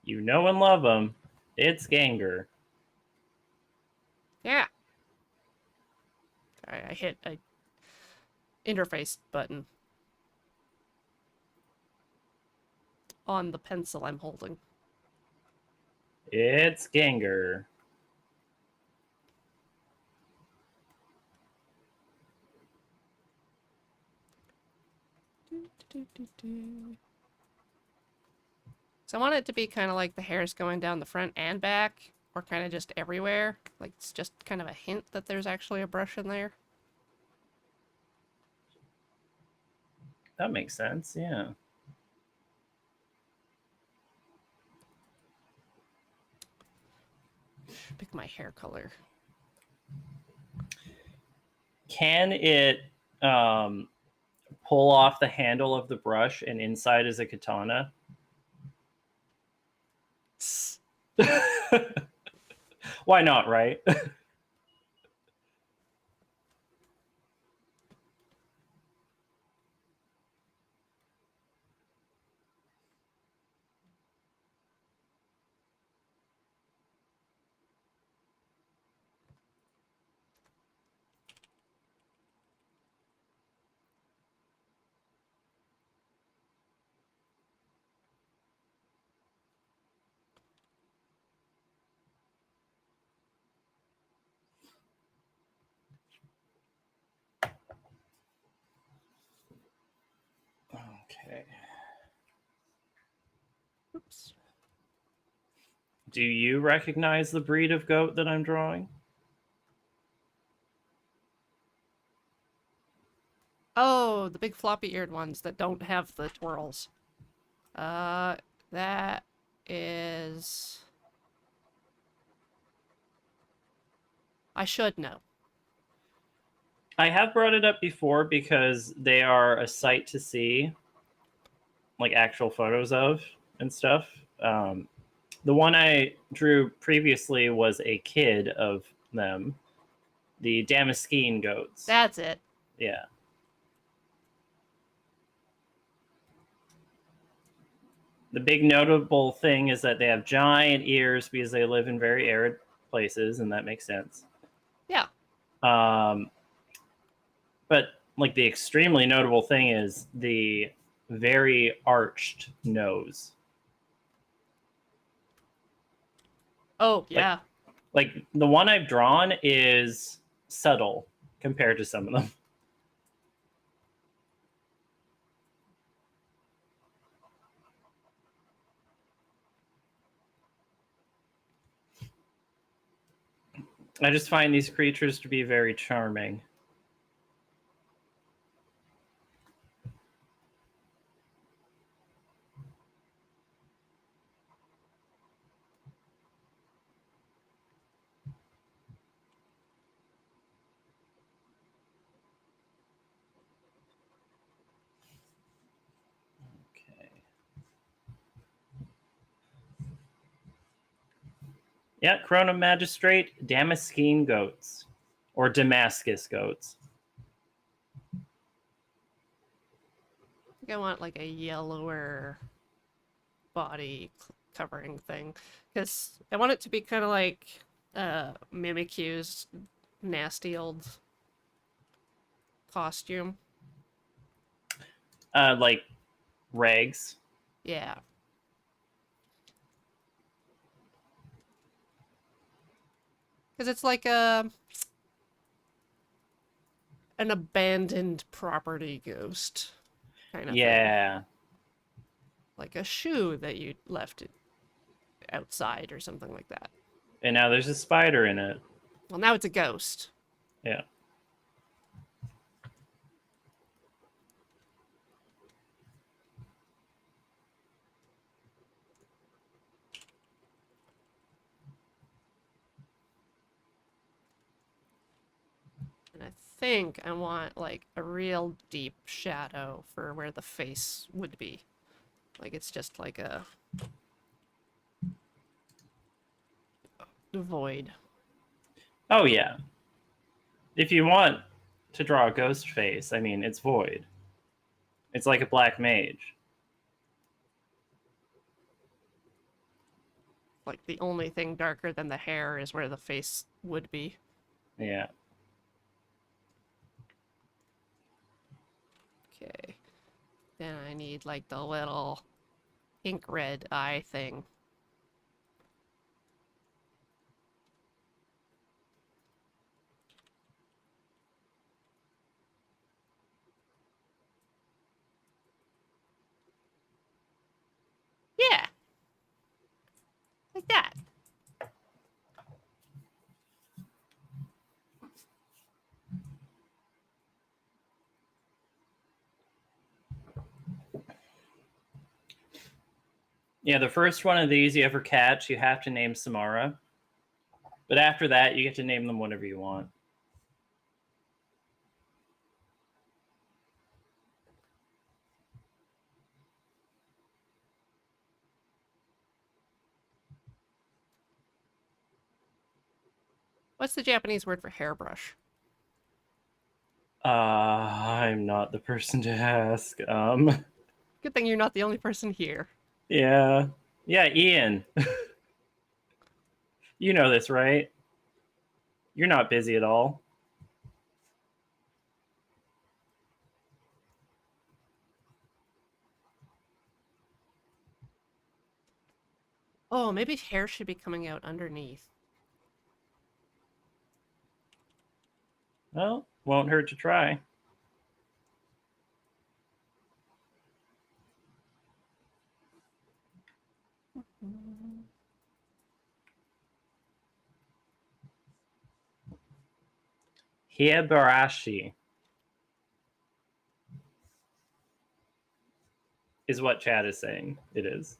You know and love him. It's Ganger. Yeah. Sorry, I hit a interface button on the pencil I'm holding. It's Ganger. So I want it to be kind of like the hairs going down the front and back, or kind of just everywhere. Like it's just kind of a hint that there's actually a brush in there. That makes sense. Yeah. Pick my hair color. Can it pull off the handle of the brush and inside is a katana? Why not, right? Okay. Oops. Do you recognize the breed of goat that I'm drawing? Oh, the big floppy-eared ones that don't have the twirls. That is... I should know. I have brought it up before because they are a sight to see, like actual photos of and stuff. The one I drew previously was a kid of them, the Damascene goats. That's it. Yeah. The big notable thing is that they have giant ears because they live in very arid places, and that makes sense. Yeah. But like the extremely notable thing is the very arched nose. Oh, yeah. Like the one I've drawn is subtle compared to some of them. I just find these creatures to be very charming. Okay. Yeah, Chrono Magistrate, Damascene goats. Or Damascus goats. I think I want like a yellower body covering thing. Because I want it to be kind of like Mimikyu's nasty old costume. Like rags. Yeah. Because it's like an abandoned property ghost kind of thing. Yeah. Like a shoe that you left outside or something like that. And now there's a spider in it. Well, now it's a ghost. Yeah. And I think I want like a real deep shadow for where the face would be. Like it's just like a void. Oh, yeah. If you want to draw a ghost face, I mean, it's void. It's like a black mage. Like the only thing darker than the hair is where the face would be. Yeah. Okay. Then I need like the little ink red eye thing. Yeah. Like that. Yeah, the first one of these you ever catch, you have to name Samara. But after that, you get to name them whatever you want. What's the Japanese word for hairbrush? I'm not the person to ask. Good thing you're not the only person here. Yeah. Yeah, Ian. You know this, right? You're not busy at all. Oh, maybe hair should be coming out underneath. Well, won't hurt to try. Hiebarashi is what Chad is saying. It is.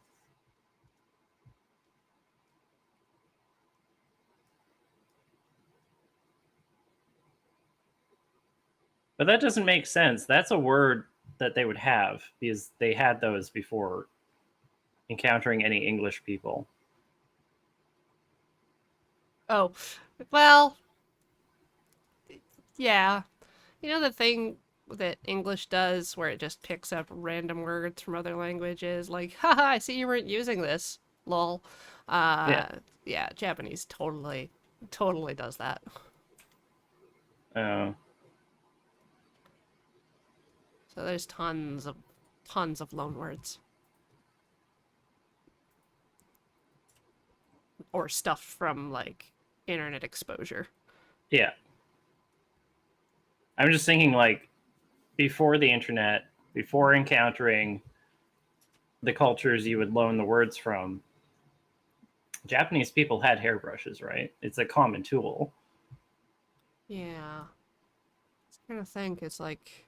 But that doesn't make sense. That's a word that they would have because they had those before encountering any English people. Oh, well, yeah. You know the thing that English does where it just picks up random words from other languages? Like, haha, I see you weren't using this. Lol. Yeah. Uh, yeah, Japanese totally does that. Uh, So there's tons of loan words. Or stuff from, like, internet exposure. yeah. I'm just thinking like before the internet, before encountering the cultures you would loan the words from, Japanese people had hairbrushes, right? It's a common tool. Yeah. I was trying to think, it's like...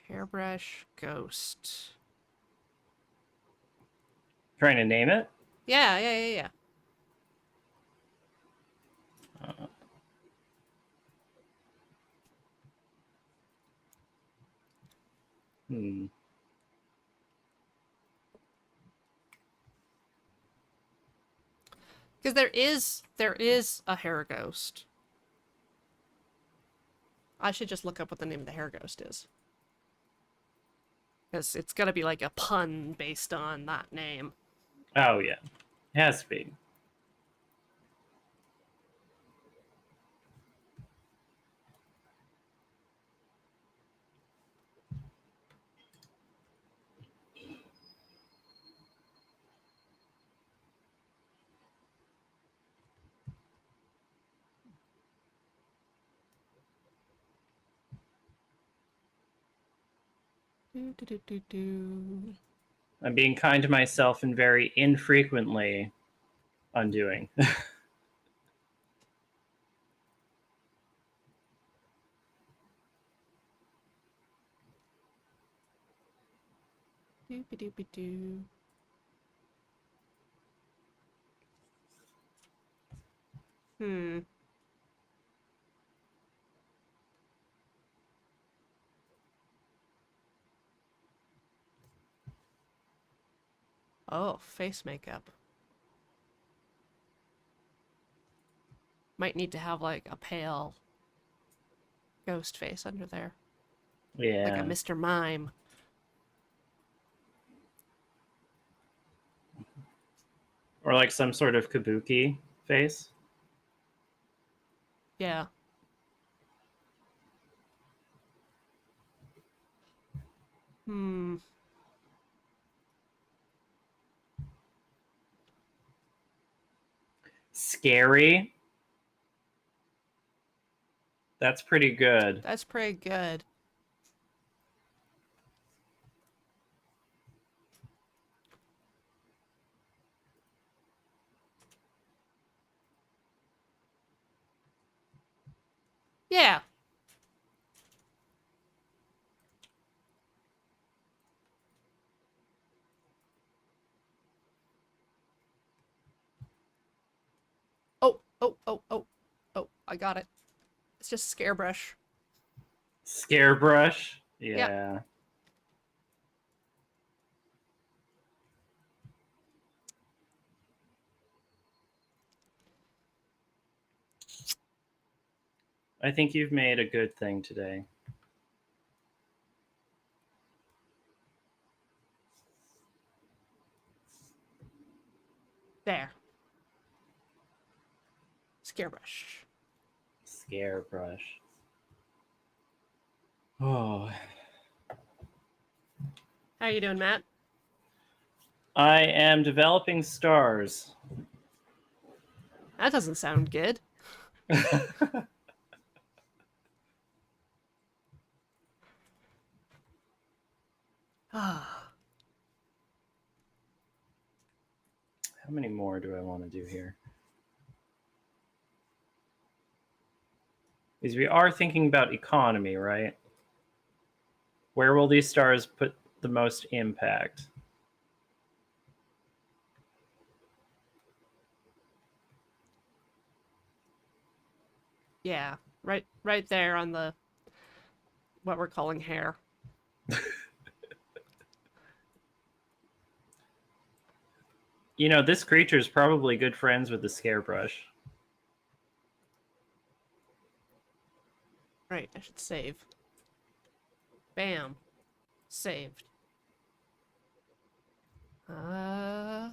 Hairbrush ghost. Trying to name it. Yeah. Uh, hmm. Because there is a hair ghost. I should just look up what the name of the hair ghost is. Because it's gotta be like a pun based on that name. Oh yeah, it has to be. Do, do, do, do, do. I'm being kind to myself and very infrequently undoing. Doopy doopy doo. Hmm. Oh, face makeup. Might need to have like a pale ghost face under there. Like a Yeah. Mr. Mime. Or like some sort of kabuki face. Yeah. Hmm. Scary. That's pretty good. That's pretty good. Yeah. Oh, I got it. It's just Scarebrush. Scarebrush. Yep. Yeah. I think you've made a good thing today. There. Scarebrush. Scarebrush. Oh. How you doing, Matt? I am developing stars. That doesn't sound good. Ah. How many more do I want to do here? Because we are thinking about economy, right? Where will these stars put the most impact? Yeah, right there on the what we're calling hair. You know, this creature is probably good friends with the Scarebrush. Right, I should save. Bam. Saved. Uh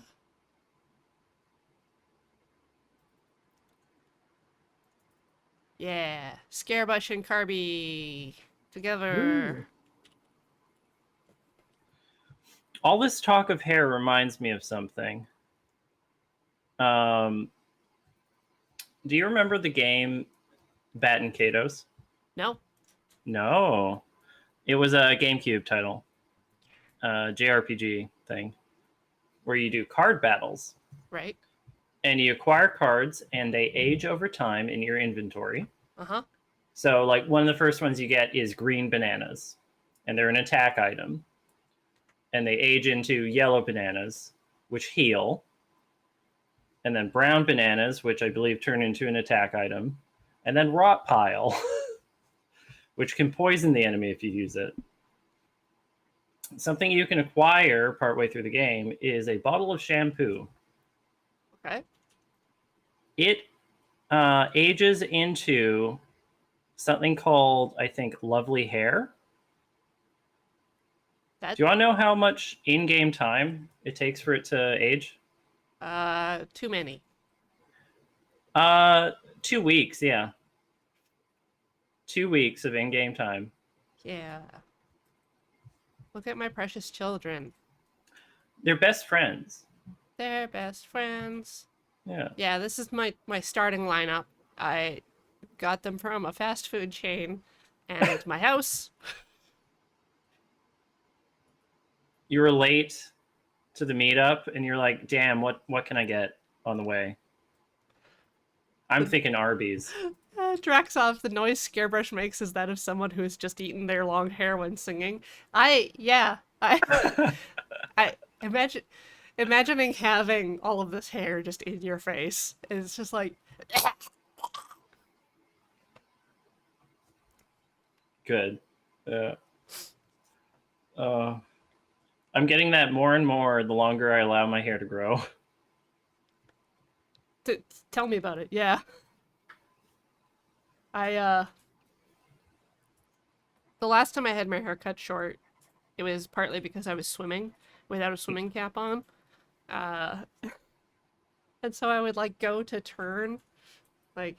Yeah. Scarebush and Carby together. Woo. All this talk of hair reminds me of something. Um, do you remember the game Bat and Katos? No? No. It was a GameCube title, JRPG thing, where you do card battles. Right. And you acquire cards, and they age over time in your inventory. Uh-huh. So, like, one of the first ones you get is green bananas, and they're an attack item. And they age into yellow bananas, which heal. And then brown bananas, which I believe turn into an attack item. And then rot pile, which can poison the enemy if you use it. Something you can acquire partway through the game is a bottle of shampoo. Okay. It ages into something called, I think, lovely hair. That Do you want to know how much in-game time it takes for it to age? too many. 2 weeks, yeah. 2 weeks of in-game time. Yeah. Look at my precious children. They're best friends. They're best friends. Yeah. Yeah, this is my starting lineup. I got them from a fast food chain and my house. You were late to the meetup, and you're like, damn, what can I get on the way? I'm thinking Arby's. Draxoff, the noise Scarebrush makes is that of someone who has just eaten their long hair when singing. I imagining having all of this hair just in your face. It's just like Good. Yeah. I'm getting that more and more the longer I allow my hair to grow. tell me about it. Yeah. I the last time I had my hair cut short, it was partly because I was swimming without a swimming cap on. Uh and so I would like go to turn like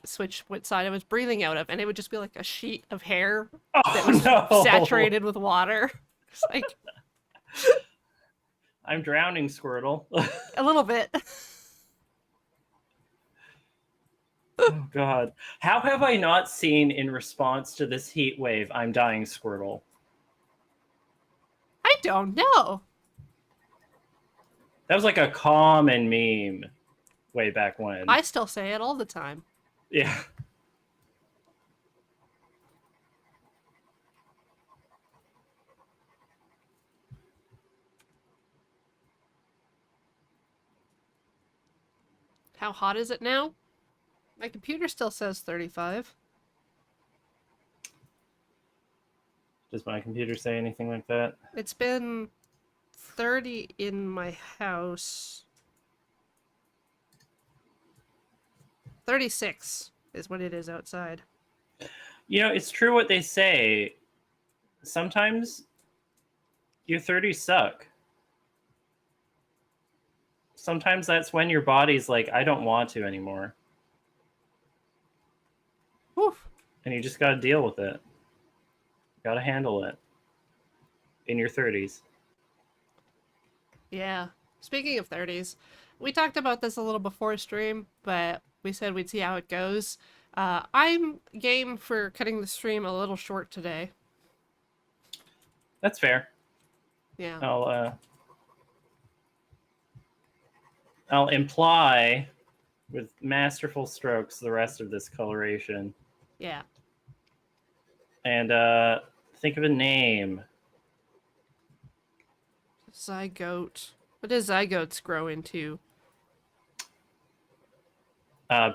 switch what side I was breathing out of, and it would just be like a sheet of hair that was no! saturated with water. It's like I'm drowning, Squirtle. a little bit. Oh God. How have I not seen in response to this heat wave, I'm dying, Squirtle? I don't know. That was like a common meme way back when. I still say it all the time. Yeah. How hot is it now? My computer still says 35. Does my computer say anything like that? It's been 30 in my house. 36 is what it is outside. You know, it's true what they say. Sometimes your 30s suck. Sometimes that's when your body's like, I don't want to anymore. Whew. And you just got to deal with it. Got to handle it in your 30s. Yeah. Speaking of 30s, we talked about this a little before stream, but we said we'd see how it goes. I'm game for cutting the stream a little short today. That's fair. Yeah. I'll imply with masterful strokes the rest of this coloration. Yeah. And think of a name. Zygote. What does zygotes grow into?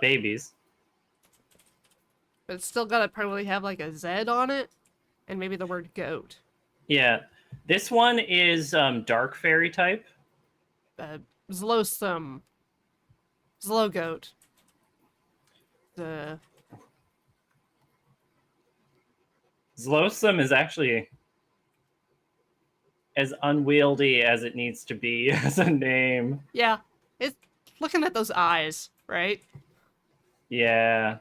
Babies. But it's still gotta probably have like a Z on it, and maybe the word goat. Yeah. This one is dark fairy type. Zlosum. Zlogoat. The Zlosum is actually as unwieldy as it needs to be as a name. yeah. It's looking at those eyes, right? Yeah.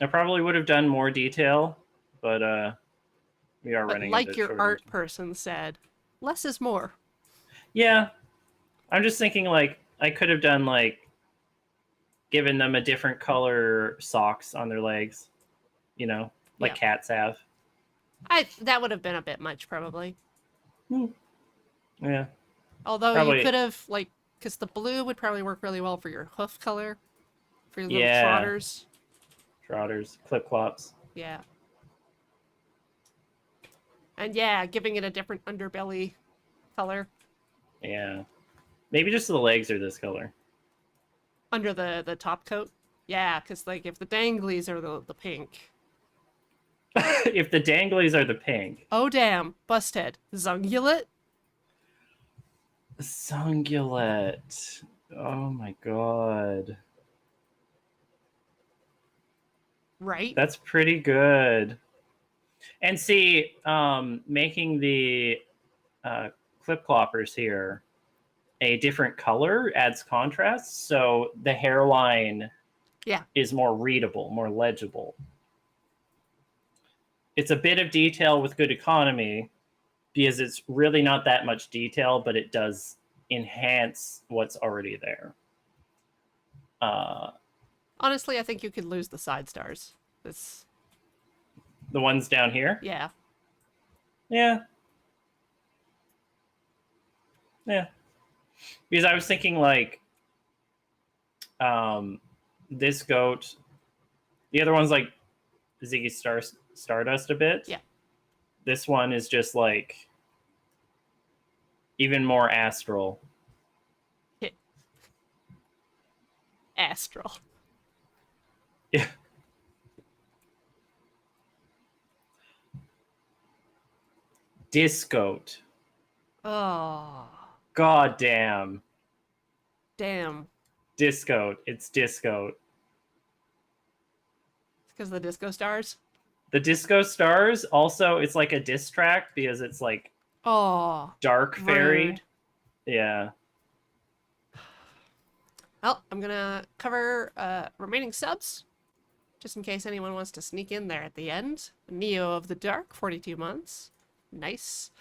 I probably would have done more detail, but we are But running a like bit your short. art person said, less is more. Yeah. I'm just thinking like I could have done like given them a different color socks on their legs, you know, like Yeah. cats have. That would have been a bit much probably. Yeah. Although you Probably. could have like, because the blue would probably work really well for your hoof color, for your little Yeah. trotters. Trotters, clip clops. Yeah. And yeah, giving it a different underbelly color Yeah. Maybe just the legs are this color. under the top coat. Yeah, because like if the danglies are the pink. If the danglies are the pink. Oh damn, busthead. Zungulate? Sungulate. Oh my god. Right? That's pretty good. And see, making the clip cloppers here a different color adds contrast, so the hairline Yeah. is more readable, more legible. It's a bit of detail with good economy because it's really not that much detail, but it does enhance what's already there. Honestly, I think you could lose the side stars. This The ones down here? yeah. Yeah. Yeah. Because I was thinking like this goat, the other one's like Ziggy Stardust a bit. Yeah. This one is just like even more astral. Astral. Yeah. Discoat. Oh. God damn. Damn. Discoat. It's Discoat. It's because of the disco stars? The Disco Stars also, it's like a diss track because it's like Oh. dark fairy. Rude. Yeah. Well, I'm gonna cover remaining subs, just in case anyone wants to sneak in there at the end. Neo of the Dark, 42 months. Nice.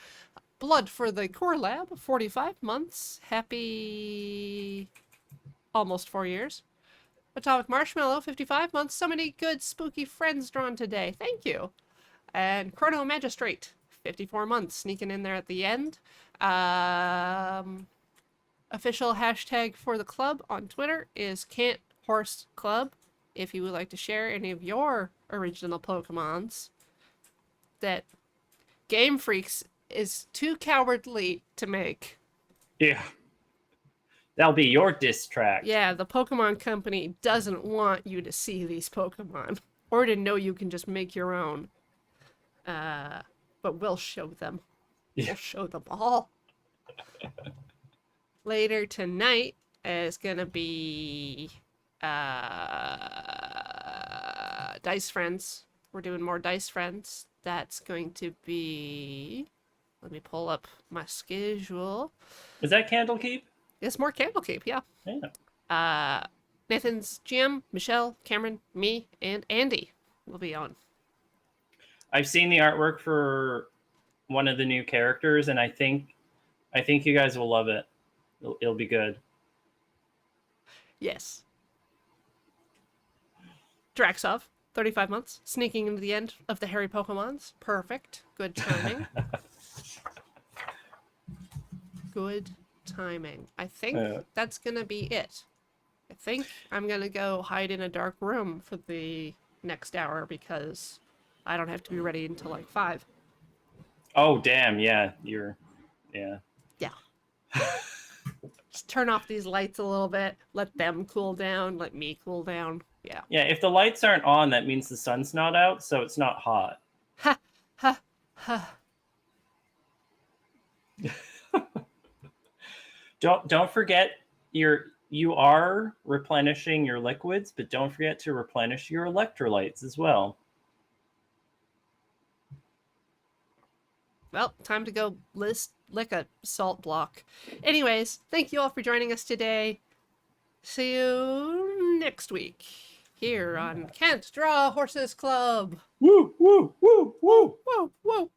Blood for the Core Lab, 45 months. Happy almost 4 years. Atomic Marshmallow, 55 months. So many good spooky friends drawn today. Thank you. And Chrono Magistrate, 54 months, sneaking in there at the end. Official hashtag for the club on Twitter is Can't Horse Club. If you would like to share any of your original Pokemons that Game Freaks is too cowardly to make. Yeah. That'll be your diss track. Yeah, the Pokemon Company doesn't want you to see these Pokemon or to know you can just make your own. But we'll show them. Yeah. We'll show them all. Later tonight is gonna be Dice Friends. We're doing more Dice Friends. That's going to be, let me pull up my schedule. Is that Candlekeep? It's more Candlekeep, yeah. Yeah. Nathan's GM, Michelle, Cameron, me, and Andy will be on. I've seen the artwork for one of the new characters, and I think you guys will love it. It'll be good. Yes. Draxov. 35 months, sneaking into the end of the hairy Pokemons. Perfect. Good timing. Good timing. I think that's gonna be it. I think I'm gonna go hide in a dark room for the next hour because I don't have to be ready until like 5. Oh, damn. Yeah. Yeah. Yeah. Just turn off these lights a little bit. Let them cool down. Let me cool down. Yeah. Yeah. If the lights aren't on, that means the sun's not out, so it's not hot. Ha ha ha. Don't forget you are replenishing your liquids, but don't forget to replenish your electrolytes as well. Well, time to go lick a salt block. Anyways, thank you all for joining us today. See you next week here on Can't Draw Horses Club. Woo, woo, woo, woo. Whoa, whoa.